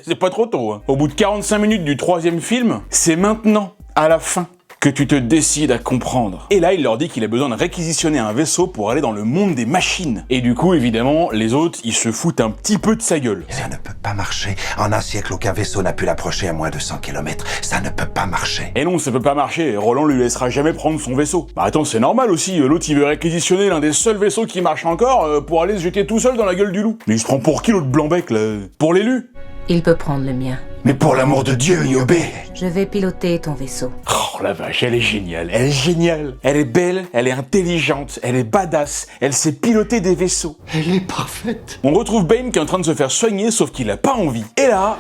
S1: C'est pas trop tôt. Hein. Au bout de 45 minutes du 3e film, c'est maintenant, à la fin, que tu te décides à comprendre. Et là, il leur dit qu'il a besoin de réquisitionner un vaisseau pour aller dans le monde des machines. Et du coup, évidemment, les autres, ils se foutent un petit peu de sa gueule.
S12: Ça ne peut pas marcher. En un siècle, aucun vaisseau n'a pu l'approcher à moins de 100 km. Ça ne peut pas marcher.
S1: Et non, ça peut pas marcher. Roland lui laissera jamais prendre son vaisseau. Bah attends, c'est normal aussi. L'autre, il veut réquisitionner l'un des seuls vaisseaux qui marche encore pour aller se jeter tout seul dans la gueule du loup. Mais il se prend pour qui, l'autre blanc-bec, là? Pour l'élu?
S13: Il peut prendre le mien.
S12: Mais pour l'amour de Dieu, Niobe!
S13: Je vais piloter ton vaisseau.
S1: Oh la vache, elle est géniale, elle est géniale. Elle est belle, elle est intelligente, elle est badass, elle sait piloter des vaisseaux.
S11: Elle est parfaite.
S1: On retrouve Bane qui est en train de se faire soigner, sauf qu'il a pas envie. Et là,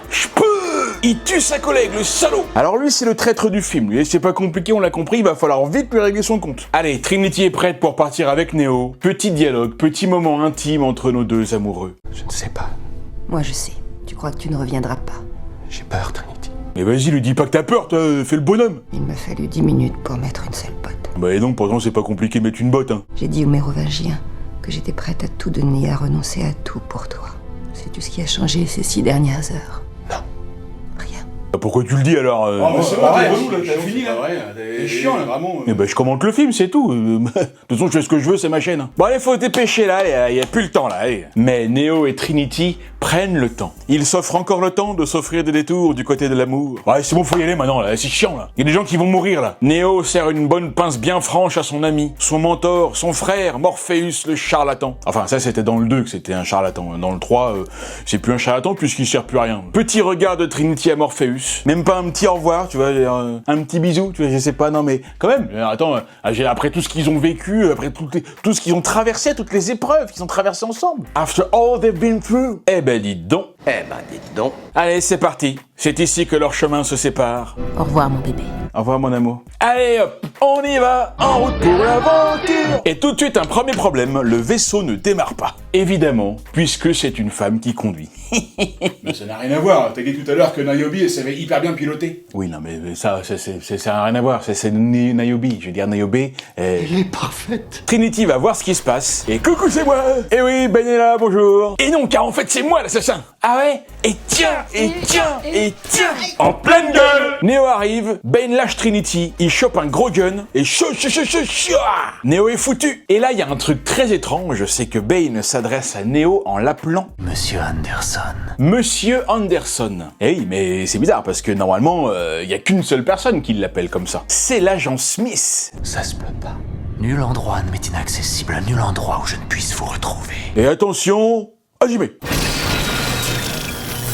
S1: il tue sa collègue, le salaud. Alors lui, c'est le traître du film. Lui, c'est pas compliqué, on l'a compris, il va falloir vite lui régler son compte. Allez, Trinity est prête pour partir avec Neo. Petit dialogue, petit moment intime entre nos deux amoureux.
S6: Je ne sais pas.
S13: Moi je sais. Tu crois que tu ne reviendras pas.
S6: J'ai peur, Trinity.
S1: Mais vas-y, lui dis pas que t'as peur, fais le bonhomme.
S13: Il m'a fallu 10 minutes pour mettre une seule botte.
S1: Bah et donc, pourtant, c'est pas compliqué de mettre une botte, hein.
S13: J'ai dit aux Mérovingiens que j'étais prête à tout donner, à renoncer à tout pour toi. Sais-tu ce qui a changé ces 6 dernières heures?
S6: Non.
S13: Rien.
S1: Pourquoi tu le dis alors
S2: Oh, mais c'est bon, t'es relou, là, t'as fini, là. T'es chiant, là, vraiment.
S1: Eh ben, je commente le film, c'est tout. De toute façon, je fais ce que je veux, c'est ma chaîne. Bon, allez, faut dépêcher, là, y a plus le temps, là, allez. Mais Neo et Trinity prennent le temps. Ils s'offrent encore le temps de s'offrir des détours du côté de l'amour. Ouais, c'est bon, faut y aller maintenant, là, c'est chiant, là. Y a des gens qui vont mourir, là. Neo sert une bonne pince bien franche à son ami, son mentor, son frère, Morpheus, le charlatan. Enfin, ça, c'était dans le 2 que c'était un charlatan. Dans le 3, c'est plus un charlatan puisqu'il sert plus à rien. Petit regard de Trinity à Morpheus. Même pas un petit au revoir, tu vois, un petit bisou, tu vois, je sais pas, non mais quand même, attends, après tout ce qu'ils ont vécu, après tout ce qu'ils ont traversé, toutes les épreuves qu'ils ont traversées ensemble. After all they've been through. Eh ben dites donc. Allez, c'est parti. C'est ici que leurs chemins se séparent.
S13: Au revoir mon bébé.
S1: Au revoir mon amour. Allez hop, on y va, en route pour l'aventure. Et tout de suite un premier problème, le vaisseau ne démarre pas. Évidemment, puisque c'est une femme qui conduit.
S2: Mais ça n'a rien à voir, t'as dit tout à l'heure que Niobe elle savait hyper bien piloter.
S1: Oui, non mais ça n'a rien à voir, c'est Niobe, je veux dire Niobe.
S11: Elle est parfaite.
S1: Trinity va voir ce qui se passe, et coucou c'est moi. Et oui, Ben est là, bonjour. Et non, car en fait c'est moi l'assassin. Ah ouais. Et tiens, en pleine gueule. Neo arrive, Ben lâche Trinity, il chope un gros gun, et Neo est foutu. Et là, il y a un truc très étrange, c'est que Bane s'adresse à Neo en l'appelant
S7: Monsieur Anderson.
S1: Monsieur Anderson. Eh oui, mais c'est bizarre, parce que normalement, il y a qu'une seule personne qui l'appelle comme ça. C'est l'agent Smith.
S7: Ça se peut pas. Nul endroit ne m'est inaccessible, nul endroit où je ne puisse vous retrouver.
S1: Et attention, Hajime.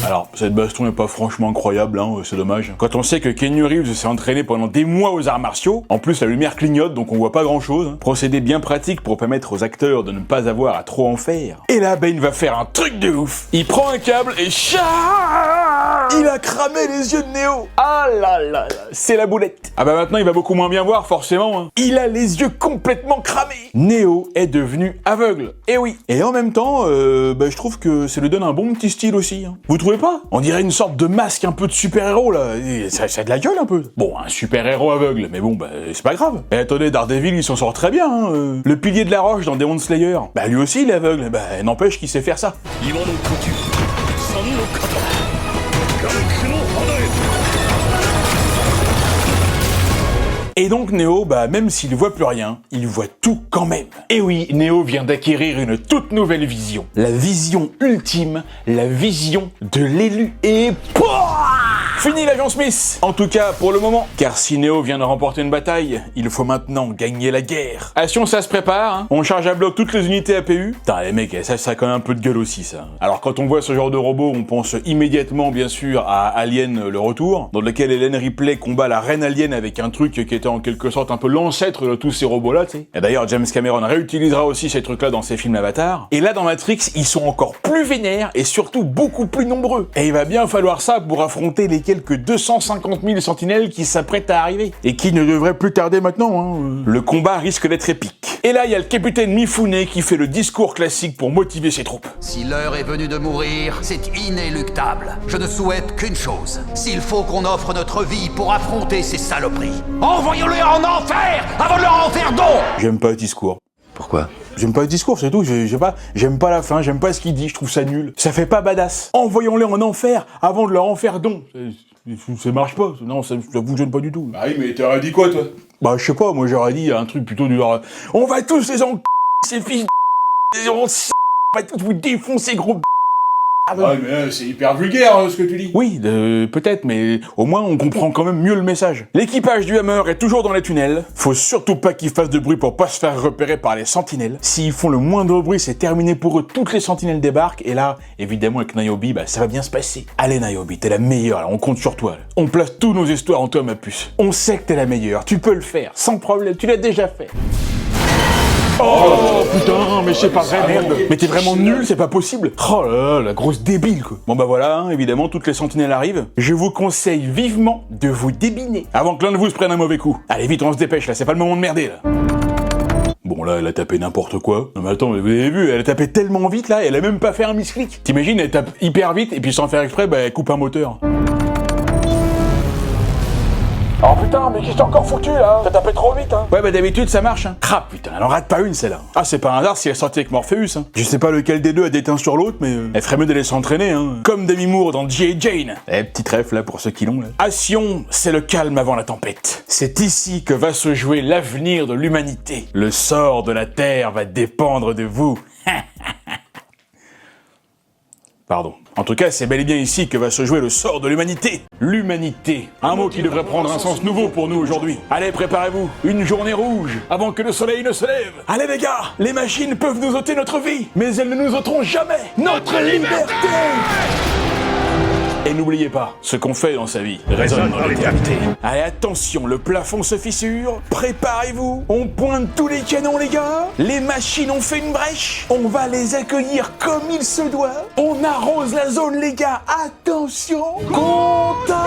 S1: Alors, cette baston n'est pas franchement incroyable, hein, c'est dommage. Quand on sait que Keanu Reeves s'est entraîné pendant des mois aux arts martiaux, en plus la lumière clignote donc on voit pas grand chose, hein. Procédé bien pratique pour permettre aux acteurs de ne pas avoir à trop en faire. Et là, Bane va faire un truc de ouf. Il prend un câble et il a cramé les yeux de Neo. Ah là là là, c'est la boulette. Ah bah maintenant il va beaucoup moins bien voir forcément, hein. Il a les yeux complètement cramés. Neo est devenu aveugle. Et oui. Et en même temps, je trouve que ça lui donne un bon petit style aussi, hein. Vous trouvez pas? On dirait une sorte de masque un peu de super-héros là, ça a de la gueule un peu. Bon, un super-héros aveugle, mais bon, c'est pas grave. Et attendez, Daredevil il s'en sort très bien, hein. Le pilier de la roche dans Demon Slayer, lui aussi il est aveugle, n'empêche qu'il sait faire ça. Et donc Neo, même s'il voit plus rien, il voit tout quand même. Et oui, Neo vient d'acquérir une toute nouvelle vision. La vision ultime, la vision de l'élu. Et fini l'agent Smith. En tout cas, pour le moment. Car si Neo vient de remporter une bataille, il faut maintenant gagner la guerre. Action, ça se prépare, hein. On charge à bloc toutes les unités APU. Putain, les mecs, ça a quand même un peu de gueule aussi, ça. Alors quand on voit ce genre de robot, on pense immédiatement, bien sûr, à Alien le Retour, dans lequel Ellen Ripley combat la reine alien avec un truc qui était en quelque sorte un peu l'ancêtre de tous ces robots-là, tu sais. Et d'ailleurs, James Cameron réutilisera aussi ces trucs-là dans ses films Avatar. Et là, dans Matrix, ils sont encore plus vénères et surtout beaucoup plus nombreux. Et il va bien falloir ça pour affronter les quelques 250 000 sentinelles qui s'apprêtent à arriver. Et qui ne devraient plus tarder maintenant, hein. Le combat risque d'être épique. Et là, il y a le capitaine Mifune qui fait le discours classique pour motiver ses troupes.
S14: Si l'heure est venue de mourir, c'est inéluctable. Je ne souhaite qu'une chose. S'il faut qu'on offre notre vie pour affronter ces saloperies, envoyons-les en enfer avant de leur en faire don.
S1: J'aime pas le discours.
S6: Pourquoi?
S1: J'aime pas le discours, c'est tout. J'aime pas la fin, j'aime pas ce qu'il dit, je trouve ça nul. Ça fait pas badass. Envoyons-les en enfer avant de leur en faire don. Ça marche pas, non, ça fonctionne pas du tout.
S2: Bah oui, mais t'aurais dit quoi, toi?
S1: Bah, je sais pas, moi j'aurais dit un truc plutôt du genre... On va tous les ces fils de... On va tous vous défoncer, gros...
S2: Ouais, mais c'est hyper vulgaire, ce que tu dis.
S1: Oui, peut-être, mais au moins on comprend quand même mieux le message. L'équipage du Hammer est toujours dans les tunnels. Faut surtout pas qu'ils fassent de bruit pour pas se faire repérer par les sentinelles. S'ils font le moindre bruit, c'est terminé pour eux. Toutes les sentinelles débarquent, et là, évidemment, avec Niobe, bah ça va bien se passer. Allez Niobe, t'es la meilleure, là, on compte sur toi. Là. On place tous nos histoires en toi, ma puce. On sait que t'es la meilleure, tu peux le faire, sans problème, tu l'as déjà fait. Oh putain, mais c'est pas vrai, merde. Mais t'es vraiment nul, c'est pas possible. Oh là là, la grosse débile, quoi. Bon bah voilà, hein, évidemment, toutes les sentinelles arrivent. Je vous conseille vivement de vous débiner avant que l'un de vous se prenne un mauvais coup. Allez vite, on se dépêche, là, c'est pas le moment de merder, là. Bon là, elle a tapé n'importe quoi. Non mais attends, vous avez vu, elle a tapé tellement vite, là, elle a même pas fait un misclick. T'imagines, elle tape hyper vite, et puis sans faire exprès, bah elle coupe un moteur. Oh putain, mais qui s'est encore foutu là? T'as tapé trop vite, hein? Ouais, bah d'habitude ça marche, hein. Ah putain, elle en rate pas une celle-là. Ah, c'est pas un hasard si elle sortait avec Morpheus, hein. Je sais pas lequel des deux a déteint sur l'autre, mais elle ferait mieux d'aller s'entraîner, hein. Comme Demi Moore dans G.I. Jane. Eh, petit ref là pour ceux qui l'ont là. À Sion, c'est le calme avant la tempête. C'est ici que va se jouer l'avenir de l'humanité. Le sort de la Terre va dépendre de vous. Pardon. En tout cas, c'est bel et bien ici que va se jouer le sort de l'humanité. L'humanité. Un mot qui devrait prendre un sens nouveau pour nous aujourd'hui. Allez, préparez-vous. Une journée rouge, avant que le soleil ne se lève. Allez les gars, les machines peuvent nous ôter notre vie, mais elles ne nous ôteront jamais notre liberté. Et n'oubliez pas, ce qu'on fait dans sa vie résonne dans l'éternité. Allez, attention, le plafond se fissure. Préparez-vous. On pointe tous les canons, les gars. Les machines ont fait une brèche. On va les accueillir comme il se doit. On arrose la zone, les gars. Attention. Contact.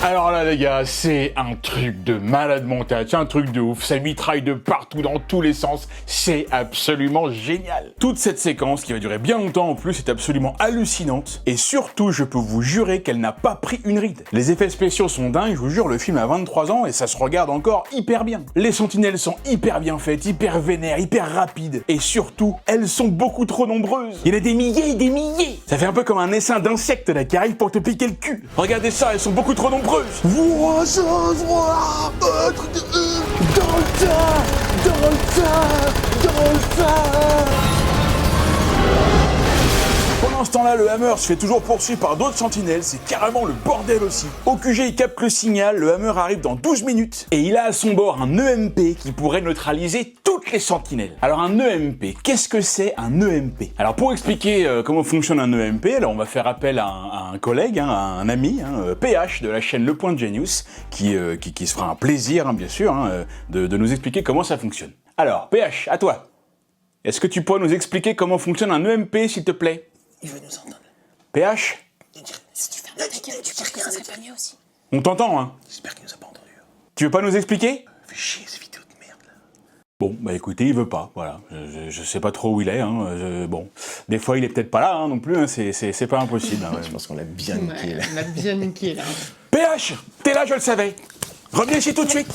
S1: Alors là les gars, c'est un truc de malade mental, c'est un truc de ouf, ça mitraille de partout dans tous les sens, c'est absolument génial. Toute cette séquence qui va durer bien longtemps en plus est absolument hallucinante et surtout je peux vous jurer qu'elle n'a pas pris une ride. Les effets spéciaux sont dingues, je vous jure, le film a 23 ans et ça se regarde encore hyper bien. Les sentinelles sont hyper bien faites, hyper vénères, hyper rapides et surtout, elles sont beaucoup trop nombreuses. Il y en a des milliers et des milliers. Ça fait un peu comme un essaim d'insectes là qui arrive pour te piquer le cul. Regardez ça, elles sont beaucoup trop nombreuses. Pendant ce temps-là, le Hammer se fait toujours poursuivre par d'autres sentinelles, c'est carrément le bordel aussi. Au QG, il capte le signal, le Hammer arrive dans 12 minutes, et il a à son bord un EMP qui pourrait neutraliser toutes les sentinelles. Alors un EMP, qu'est-ce que c'est un EMP? Alors pour expliquer comment fonctionne un EMP, alors on va faire appel à un collègue, à un ami, PH de la chaîne Le Point de Genius, qui se fera un plaisir, bien sûr, de nous expliquer comment ça fonctionne. Alors, PH, à toi. Est-ce que tu pourrais nous expliquer comment fonctionne un EMP, s'il te plaît?
S15: Il veut nous entendre.
S1: PH?
S15: Si tu fermes ta gueule, tu diras que ça va mieux aussi.
S1: On t'entend, hein?
S15: J'espère qu'il nous a pas entendu.
S1: Tu veux pas nous expliquer?
S15: Fais chier, ces vidéos de merde, là.
S1: Bon, bah écoutez, il veut pas, voilà. Je sais pas trop où il est, hein. Bon, des fois, il est peut-être pas là, hein, non plus, hein. C'est pas impossible. Hein, ouais.
S15: Je pense qu'on l'a bien niqué, là.
S16: On l'a bien niqué, là.
S1: PH! T'es là, je le savais. Reviens ici tout de suite.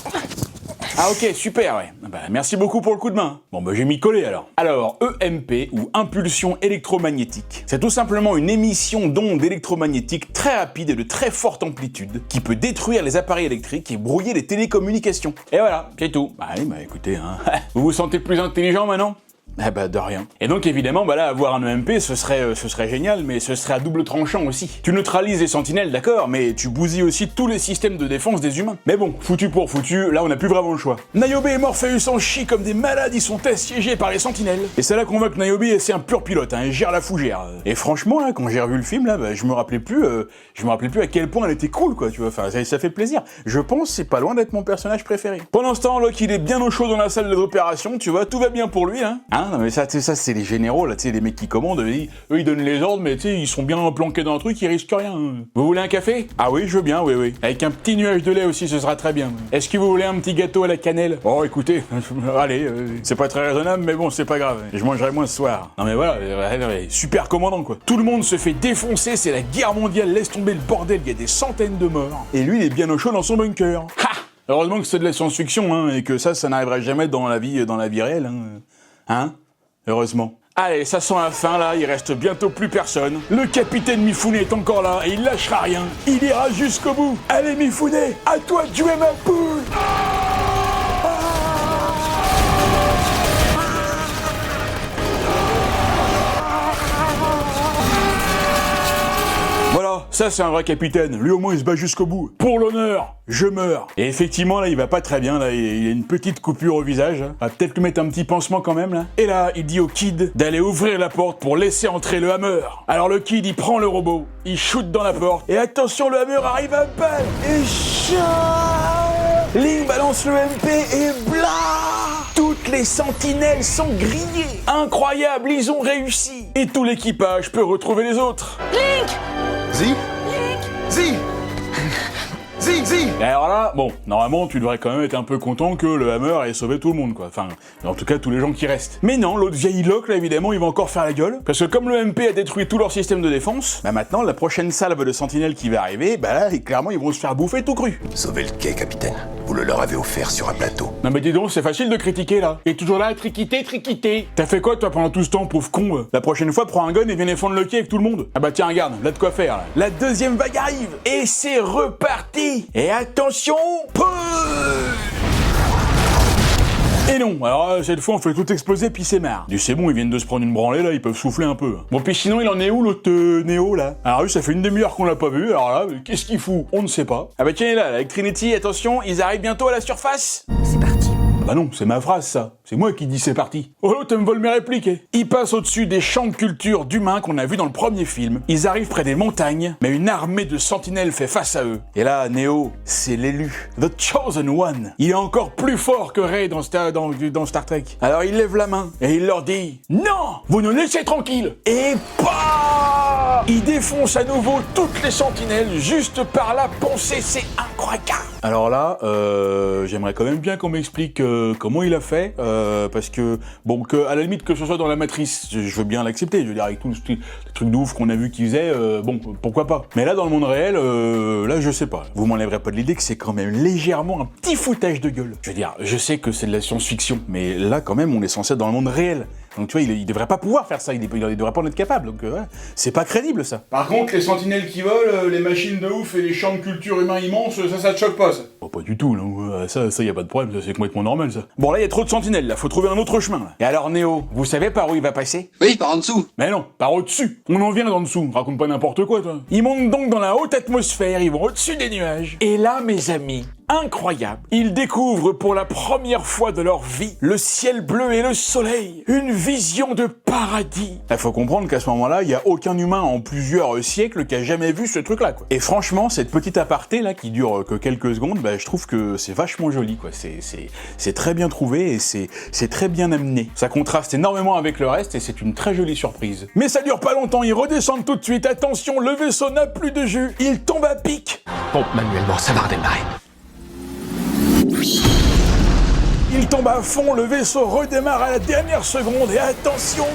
S1: Ah ok, super, ouais. Bah, merci beaucoup pour le coup de main. Bon bah j'ai mis collé alors. Alors, EMP ou impulsion électromagnétique, c'est tout simplement une émission d'ondes électromagnétiques très rapides et de très forte amplitude qui peut détruire les appareils électriques et brouiller les télécommunications. Et voilà, c'est tout. Bah oui, bah écoutez, hein. Vous vous sentez plus intelligent maintenant? Ah bah de rien. Et donc évidemment, bah là, avoir un EMP, ce serait génial, mais ce serait à double tranchant aussi. Tu neutralises les sentinelles, d'accord, mais tu bousilles aussi tous les systèmes de défense des humains. Mais bon, foutu pour foutu, là on n'a plus vraiment le choix. Niobe et Morpheus en chient comme des malades, ils sont assiégés par les sentinelles. Et c'est là qu'on voit que Niobe, c'est un pur pilote, hein, il gère la fougère. Et franchement, là, quand j'ai revu le film, là, bah, je me rappelais plus à quel point elle était cool, quoi, tu vois, enfin, ça fait plaisir. Je pense, c'est pas loin d'être mon personnage préféré. Pendant ce temps, Locke, il est bien au chaud dans la salle d'opération, tu vois, tout va bien pour lui, hein. Non mais ça c'est les généraux, là, tu sais, les mecs qui commandent, eux ils donnent les ordres, mais tu sais, ils sont bien planqués dans un truc, ils risquent rien. Vous voulez un café? Ah oui, je veux bien, oui. Avec un petit nuage de lait aussi, ce sera très bien. Est-ce que vous voulez un petit gâteau à la cannelle? Oh, écoutez, allez, c'est pas très raisonnable, mais bon, c'est pas grave, je mangerai moins ce soir. Non mais voilà, super commandant, quoi. Tout le monde se fait défoncer, c'est la guerre mondiale, laisse tomber le bordel, il y a des centaines de morts. Et lui, il est bien au chaud dans son bunker. Ha! Heureusement que c'est de la science-fiction, hein, et que ça n'arriverait jamais dans la vie réelle, hein. Heureusement. Allez, ça sent la fin, là, il reste bientôt plus personne. Le capitaine Mifune est encore là, et il lâchera rien. Il ira jusqu'au bout. Allez, Mifune, à toi de jouer ma poule. Voilà, ça c'est un vrai capitaine, lui au moins il se bat jusqu'au bout. Pour l'honneur, je meurs. Et effectivement là il va pas très bien, là il a une petite coupure au visage. On va peut-être lui mettre un petit pansement quand même là. Et là il dit au kid d'aller ouvrir la porte pour laisser entrer le Hammer. Alors le kid il prend le robot, il shoot dans la porte. Et attention, le Hammer arrive à balle. Et Link balance le MP et bla! Toutes les sentinelles sont grillées. Incroyable, ils ont réussi. Et tout l'équipage peut retrouver les autres.
S15: Link!
S12: Zi? Zi! Zi!
S1: Et alors là, bon, normalement, tu devrais quand même être un peu content que le Hammer ait sauvé tout le monde, quoi. Enfin, en tout cas, tous les gens qui restent. Mais non, l'autre vieille Locke, là, évidemment, il va encore faire la gueule. Parce que comme le MP a détruit tout leur système de défense, bah maintenant, la prochaine salve de sentinelles qui va arriver, bah là, clairement, ils vont se faire bouffer tout cru.
S12: Sauvez le quai, capitaine. Vous le leur avez offert sur un plateau.
S1: Non mais dis donc, c'est facile de critiquer, là. Et toujours là, triquité. T'as fait quoi, toi, pendant tout ce temps, pauvre con? La prochaine fois, prends un gun et viens défendre le quai avec tout le monde. Ah bah tiens, regarde, là de quoi faire, là. La deuxième vague arrive. Et c'est reparti. Et attention, et non, alors cette fois on fait tout exploser puis c'est marre. C'est bon, ils viennent de se prendre une branlée là, ils peuvent souffler un peu. Bon puis sinon il en est où l'autre Néo là? Alors lui ça fait une demi-heure qu'on l'a pas vu, alors là, qu'est-ce qu'il fout? On ne sait pas. Ah bah tiens là, avec Trinity, attention, ils arrivent bientôt à la surface.
S13: C'est parti.
S1: Bah non, c'est ma phrase ça. C'est moi qui dis c'est parti. Oh l'autre me vole mes répliques. Ils passent au-dessus des champs de culture d'humains qu'on a vus dans le premier film. Ils arrivent près des montagnes, mais une armée de sentinelles fait face à eux. Et là, Neo, c'est l'élu. The Chosen One. Il est encore plus fort que Rey dans Star Trek. Alors il lève la main et il leur dit « Non, vous nous laissez tranquilles !» Et bah, il défonce à nouveau toutes les sentinelles juste par la pensée. C'est incroyable. Alors là, j'aimerais quand même bien qu'on m'explique comment il a fait, parce que, bon, à la limite que ce soit dans la matrice, je veux bien l'accepter, je veux dire, avec tous les trucs de ouf qu'on a vu qu'il faisait, bon, pourquoi pas. Mais là, dans le monde réel, là, je sais pas. Vous m'enlèverez pas de l'idée que c'est quand même légèrement un petit foutage de gueule. Je veux dire, je sais que c'est de la science-fiction, mais là, quand même, on est censé être dans le monde réel. Donc tu vois, il devrait pas pouvoir faire ça, il devrait pas en être capable, donc ouais, c'est pas crédible ça.
S2: Par contre, les sentinelles qui volent, les machines de ouf et les champs de culture humains immenses, ça te choque pas ça?
S1: Oh, pas du tout, là, ça y a pas de problème, ça c'est complètement normal ça. Bon là, il y a trop de sentinelles, là, faut trouver un autre chemin là. Et alors Néo, vous savez par où il va passer?
S10: Oui, par en dessous.
S1: Mais non, par au-dessus. On en vient d'en dessous, raconte pas n'importe quoi toi. Ils montent donc dans la haute atmosphère, ils vont au-dessus des nuages. Et là, mes amis, incroyable, ils découvrent pour la première fois de leur vie le ciel bleu et le soleil, une vision de paradis. Il faut comprendre qu'à ce moment-là, il y a aucun humain en plusieurs siècles qui a jamais vu ce truc-là, quoi. Et franchement, cette petite aparté là qui dure que quelques secondes, bah, je trouve que c'est vachement joli, quoi. C'est très bien trouvé et c'est très bien amené. Ça contraste énormément avec le reste et c'est une très jolie surprise. Mais ça dure pas longtemps, ils redescendent tout de suite. Attention, le vaisseau n'a plus de jus, il tombe à pic.
S6: Bon, manuellement, ça va redémarrer.
S1: Il tombe à fond, le vaisseau redémarre à la dernière seconde et attention,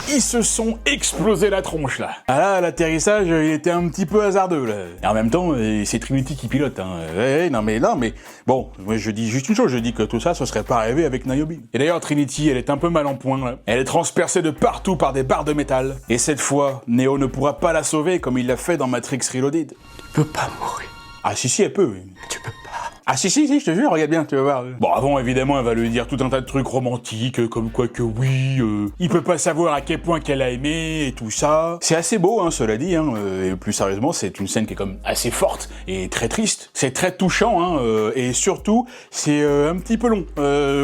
S1: ils se sont explosés la tronche là. Ah là, l'atterrissage, il était un petit peu hasardeux là. Et en même temps, c'est Trinity qui pilote. Hein. Non mais bon, moi je dis juste une chose, je dis que tout ça, ce serait pas arrivé avec Niobe. Et d'ailleurs, Trinity, elle est un peu mal en point là. Elle est transpercée de partout par des barres de métal. Et cette fois, Neo ne pourra pas la sauver comme il l'a fait dans Matrix Reloaded.
S6: Tu peux pas mourir.
S1: Ah si, elle peut.
S6: Tu peux pas.
S1: Ah si, je te jure, regarde bien, tu vas voir. Bon, avant, évidemment, elle va lui dire tout un tas de trucs romantiques, comme quoi que oui, il peut pas savoir à quel point qu'elle a aimé, et tout ça. C'est assez beau, hein, cela dit, hein, et plus sérieusement, c'est une scène qui est comme assez forte et très triste. C'est très touchant, hein, et surtout, c'est un petit peu long,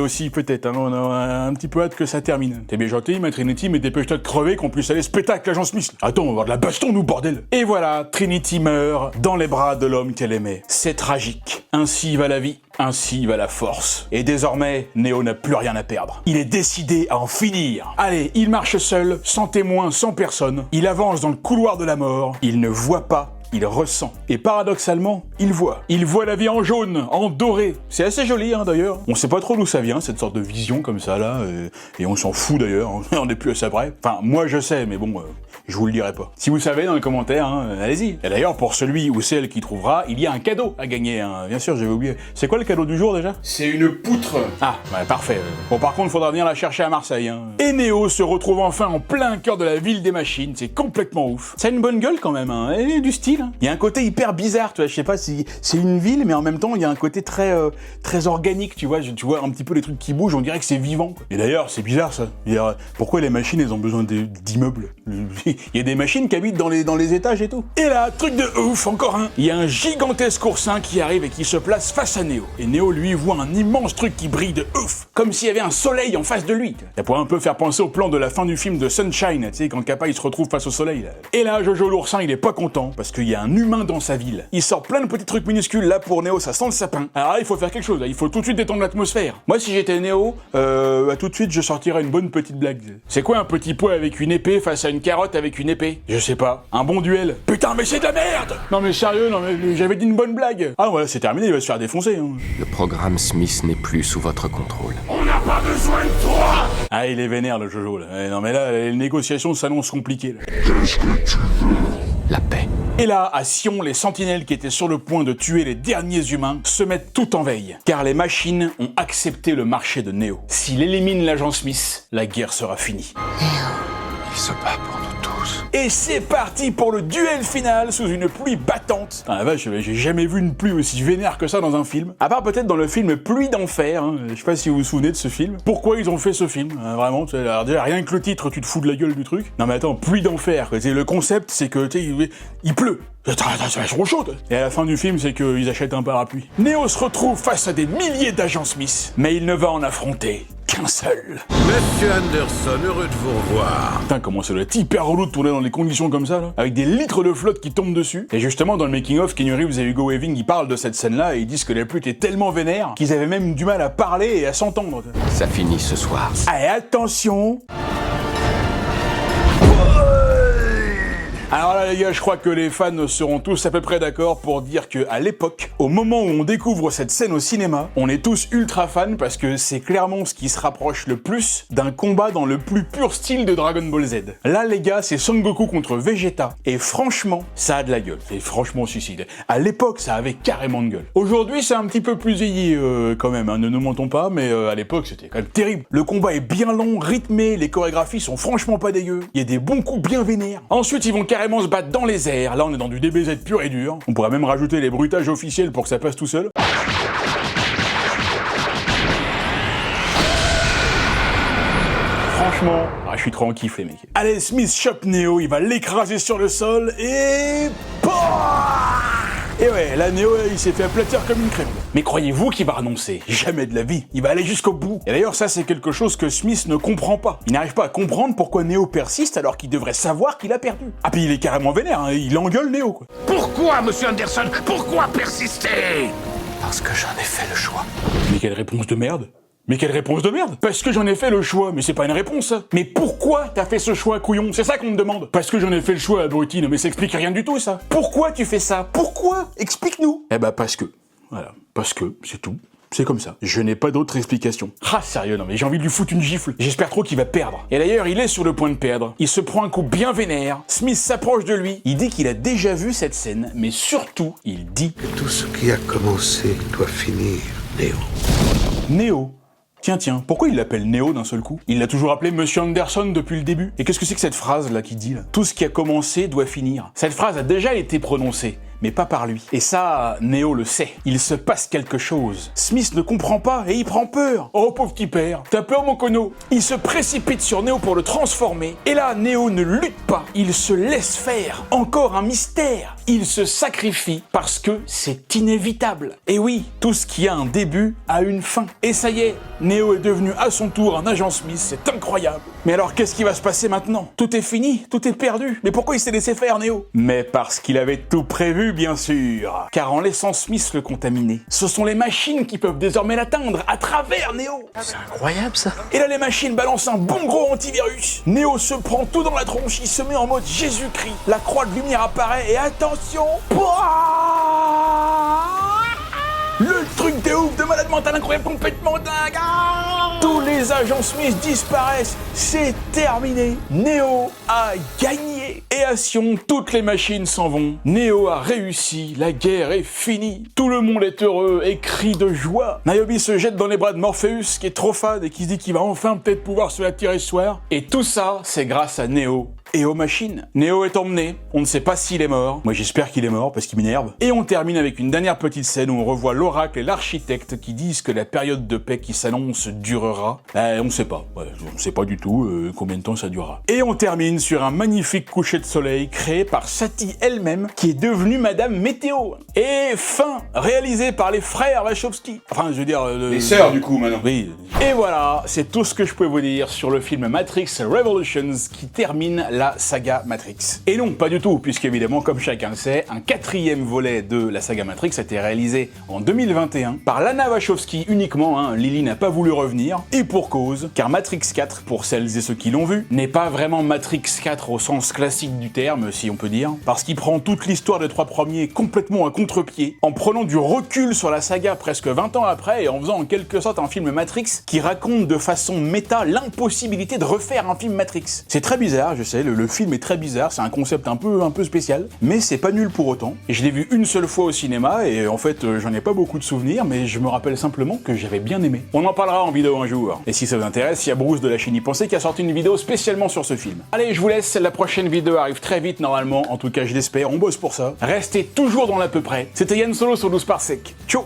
S1: aussi, peut-être, hein, on a un petit peu hâte que ça termine. T'es bien gentil, ma Trinity, mais dépêche-toi de crever qu'on puisse aller spectacle, l'agent Smith. Attends, on va avoir de la baston, nous, bordel. Et voilà, Trinity meurt dans les bras de l'homme qu'elle aimait. C'est tragique. Ainsi va la vie, ainsi va la force. Et désormais, Neo n'a plus rien à perdre. Il est décidé à en finir. Allez, il marche seul, sans témoin, sans personne. Il avance dans le couloir de la mort. Il ne voit pas. Il ressent. Et paradoxalement, il voit. Il voit la vie en jaune, en doré. C'est assez joli, hein, d'ailleurs. On sait pas trop d'où ça vient, cette sorte de vision comme ça, là. Et on s'en fout, d'ailleurs. On n'est plus à ça près. Enfin, moi, je sais, mais bon, je vous le dirai pas. Si vous savez, dans les commentaires, hein, allez-y. Et d'ailleurs, pour celui ou celle qui trouvera, il y a un cadeau à gagner. Hein. Bien sûr, j'avais oublié. C'est quoi le cadeau du jour, déjà?
S2: C'est une poutre.
S1: Ah, ouais, parfait. Bon, par contre, il faudra venir la chercher à Marseille. Hein. Et Neo se retrouve enfin en plein cœur de la ville des machines. C'est complètement ouf. Ça a une bonne gueule, quand même. Hein. Et du style. Hein. Il y a un côté hyper bizarre, tu vois, je sais pas si c'est une ville, mais en même temps, il y a un côté très organique, tu vois un petit peu les trucs qui bougent, on dirait que c'est vivant, quoi. Et d'ailleurs, c'est bizarre, ça. Pourquoi les machines, elles ont besoin d'immeubles? Il y a des machines qui habitent dans les étages et tout. Et là, truc de ouf, encore un. Il y a un gigantesque oursin qui arrive et qui se place face à Neo. Et Neo, lui, voit un immense truc qui brille de ouf, comme s'il y avait un soleil en face de lui. Ça pourrait un peu faire penser au plan de la fin du film de Sunshine, tu sais, quand Kappa, il se retrouve face au soleil, là. Et là, Jojo l'oursin, il est pas content, parce qu'il y a un humain dans sa ville. Il sort plein de petits trucs minuscules, là pour Neo ça sent le sapin. Alors là il faut faire quelque chose, là. Il faut tout de suite détendre l'atmosphère. Moi si j'étais Neo, tout de suite je sortirais une bonne petite blague. C'est quoi un petit pois avec une épée face à une carotte avec une épée? Je sais pas. Un bon duel. Putain mais c'est de la merde! Non mais sérieux, non mais j'avais dit une bonne blague. Ah voilà c'est terminé, il va se faire défoncer. Hein.
S6: Le programme Smith n'est plus sous votre contrôle.
S2: On n'a pas besoin de toi!
S1: Ah il est vénère le Jojo là. Non mais là les négociations s'annoncent compliquées là.
S2: Qu'est-ce que tu veux?
S6: La paix.
S1: Et là, à Sion, les sentinelles qui étaient sur le point de tuer les derniers humains se mettent tout en veille, car les machines ont accepté le marché de Neo. S'il élimine l'agent Smith, la guerre sera finie.
S6: Il se bat pour nous tous.
S1: Et c'est parti pour le duel final sous une pluie battante. Ah la vache, j'ai jamais vu une pluie aussi vénère que ça dans un film. À part peut-être dans le film Pluie d'enfer, hein. Je sais pas si vous vous souvenez de ce film. Pourquoi ils ont fait ce film? Vraiment, alors déjà, rien que le titre, tu te fous de la gueule du truc. Non mais attends, Pluie d'enfer, le concept c'est que, il pleut. Ça va être trop chaud. Et à la fin du film, c'est qu'ils achètent un parapluie. Neo se retrouve face à des milliers d'agents Smith, mais il ne va en affronter qu'un seul.
S16: Monsieur Anderson, heureux de vous revoir.
S1: Putain, comment ça doit être hyper relou de tourner dans des conditions comme ça, là, avec des litres de flotte qui tombent dessus. Et justement, dans le making-of, Keanu Reeves et Hugo Weaving, ils parlent de cette scène-là et ils disent que la pluie était tellement vénère qu'ils avaient même du mal à parler et à s'entendre.
S6: Ça finit ce soir.
S1: Allez, attention. Alors là les gars, je crois que les fans seront tous à peu près d'accord pour dire que à l'époque, au moment où on découvre cette scène au cinéma, on est tous ultra fans parce que c'est clairement ce qui se rapproche le plus d'un combat dans le plus pur style de Dragon Ball Z. Là les gars, c'est Son Goku contre Vegeta et franchement, ça a de la gueule. Et franchement suicide. À l'époque, ça avait carrément de gueule. Aujourd'hui, c'est un petit peu plus vieilli quand même, hein, ne nous mentons pas, mais à l'époque, c'était quand même terrible. Le combat est bien long, rythmé, les chorégraphies sont franchement pas dégueu. Il y a des bons coups bien vénères. Ensuite, ils vont carrément se battre dans les airs. Là, on est dans du DBZ pur et dur. On pourrait même rajouter les bruitages officiels pour que ça passe tout seul. Franchement, je suis trop en kiff les mecs. Allez, Smith chope Neo, il va l'écraser sur le sol et... Et ouais, là, Neo, il s'est fait aplatir comme une crème. Mais croyez-vous qu'il va renoncer? Jamais de la vie. Il va aller jusqu'au bout. Et d'ailleurs, ça, c'est quelque chose que Smith ne comprend pas. Il n'arrive pas à comprendre pourquoi Neo persiste alors qu'il devrait savoir qu'il a perdu. Ah, puis il est carrément vénère, hein. Il engueule Neo, quoi.
S16: Pourquoi, monsieur Anderson? Pourquoi persister?
S6: Parce que j'en ai fait le choix.
S1: Mais quelle réponse de merde! Mais quelle réponse de merde! Parce que j'en ai fait le choix, mais c'est pas une réponse, ça. Mais pourquoi t'as fait ce choix, couillon? C'est ça qu'on me demande. Parce que j'en ai fait le choix, abruti, mais ça explique rien du tout, ça. Pourquoi tu fais ça? Pourquoi? Explique-nous. Eh bah parce que. Voilà. Parce que, c'est tout. C'est comme ça. Je n'ai pas d'autre explication. Ah, sérieux, non mais j'ai envie de lui foutre une gifle. J'espère trop qu'il va perdre. Et d'ailleurs, il est sur le point de perdre. Il se prend un coup bien vénère. Smith s'approche de lui. Il dit qu'il a déjà vu cette scène, mais surtout, il dit
S11: que tout ce qui a commencé doit finir, Neo.
S1: Neo? Tiens, pourquoi il l'appelle Neo d'un seul coup? Il l'a toujours appelé Monsieur Anderson depuis le début. Et qu'est-ce que c'est que cette phrase là qui dit là? Tout ce qui a commencé doit finir. Cette phrase a déjà été prononcée, mais pas par lui. Et ça, Neo le sait. Il se passe quelque chose. Smith ne comprend pas et il prend peur. Oh pauvre petit père, t'as peur mon cono? Il se précipite sur Neo pour le transformer. Et là, Neo ne lutte pas, il se laisse faire. Encore un mystère. Il se sacrifie parce que c'est inévitable. Et oui, tout ce qui a un début a une fin. Et ça y est, Neo est devenu à son tour un agent Smith, c'est incroyable. Mais alors qu'est-ce qui va se passer maintenant? Tout est fini, tout est perdu. Mais pourquoi il s'est laissé faire, Neo? Mais parce qu'il avait tout prévu, bien sûr. Car en laissant Smith le contaminer, ce sont les machines qui peuvent désormais l'atteindre à travers Neo.
S15: C'est incroyable ça.
S1: Et là, les machines balancent un bon gros antivirus. Neo se prend tout dans la tronche, il se met en mode Jésus-Christ. La croix de lumière apparaît et attention, le truc de ouf, de malade mental incroyable, complètement dingue. Tous les agents Smith disparaissent. C'est terminé. Neo a gagné. Et à Sion, toutes les machines s'en vont. Neo a réussi. La guerre est finie. Tout le monde est heureux et crie de joie. Niobe se jette dans les bras de Morpheus, qui est trop fade et qui se dit qu'il va enfin peut-être pouvoir se la tirer ce soir. Et tout ça, c'est grâce à Neo et aux machines. Neo est emmené, on ne sait pas s'il est mort, moi j'espère qu'il est mort parce qu'il m'énerve. Et on termine avec une dernière petite scène où on revoit l'oracle et l'architecte qui disent que la période de paix qui s'annonce durera. On ne sait pas, on sait pas du tout combien de temps ça durera. Et on termine sur un magnifique coucher de soleil créé par Satie elle-même qui est devenue Madame Météo. Et fin, réalisé par les frères Wachowski. Enfin je veux dire...
S2: les sœurs du coup maintenant.
S1: Oui. Et voilà, c'est tout ce que je peux vous dire sur le film Matrix Revolutions qui termine la saga Matrix. Et non, pas du tout, puisqu'évidemment, comme chacun le sait, un 4e volet de la saga Matrix a été réalisé en 2021 par Lana Wachowski uniquement, Lily n'a pas voulu revenir, et pour cause, car Matrix 4, pour celles et ceux qui l'ont vu, n'est pas vraiment Matrix 4 au sens classique du terme, si on peut dire, parce qu'il prend toute l'histoire des 3 premiers complètement à contre-pied, en prenant du recul sur la saga presque 20 ans après, et en faisant en quelque sorte un film Matrix qui raconte de façon méta l'impossibilité de refaire un film Matrix. C'est très bizarre, je sais, le film est très bizarre, c'est un concept un peu spécial, mais c'est pas nul pour autant. Et je l'ai vu une seule fois au cinéma, et en fait, j'en ai pas beaucoup de souvenirs, mais je me rappelle simplement que j'avais bien aimé. On en parlera en vidéo un jour. Et si ça vous intéresse, il y a Bruce de la chaîne Y Penser qui a sorti une vidéo spécialement sur ce film. Allez, je vous laisse, la prochaine vidéo arrive très vite normalement, en tout cas je l'espère, on bosse pour ça. Restez toujours dans l'à peu près. C'était Yann Solo sur 12 par sec. Ciao.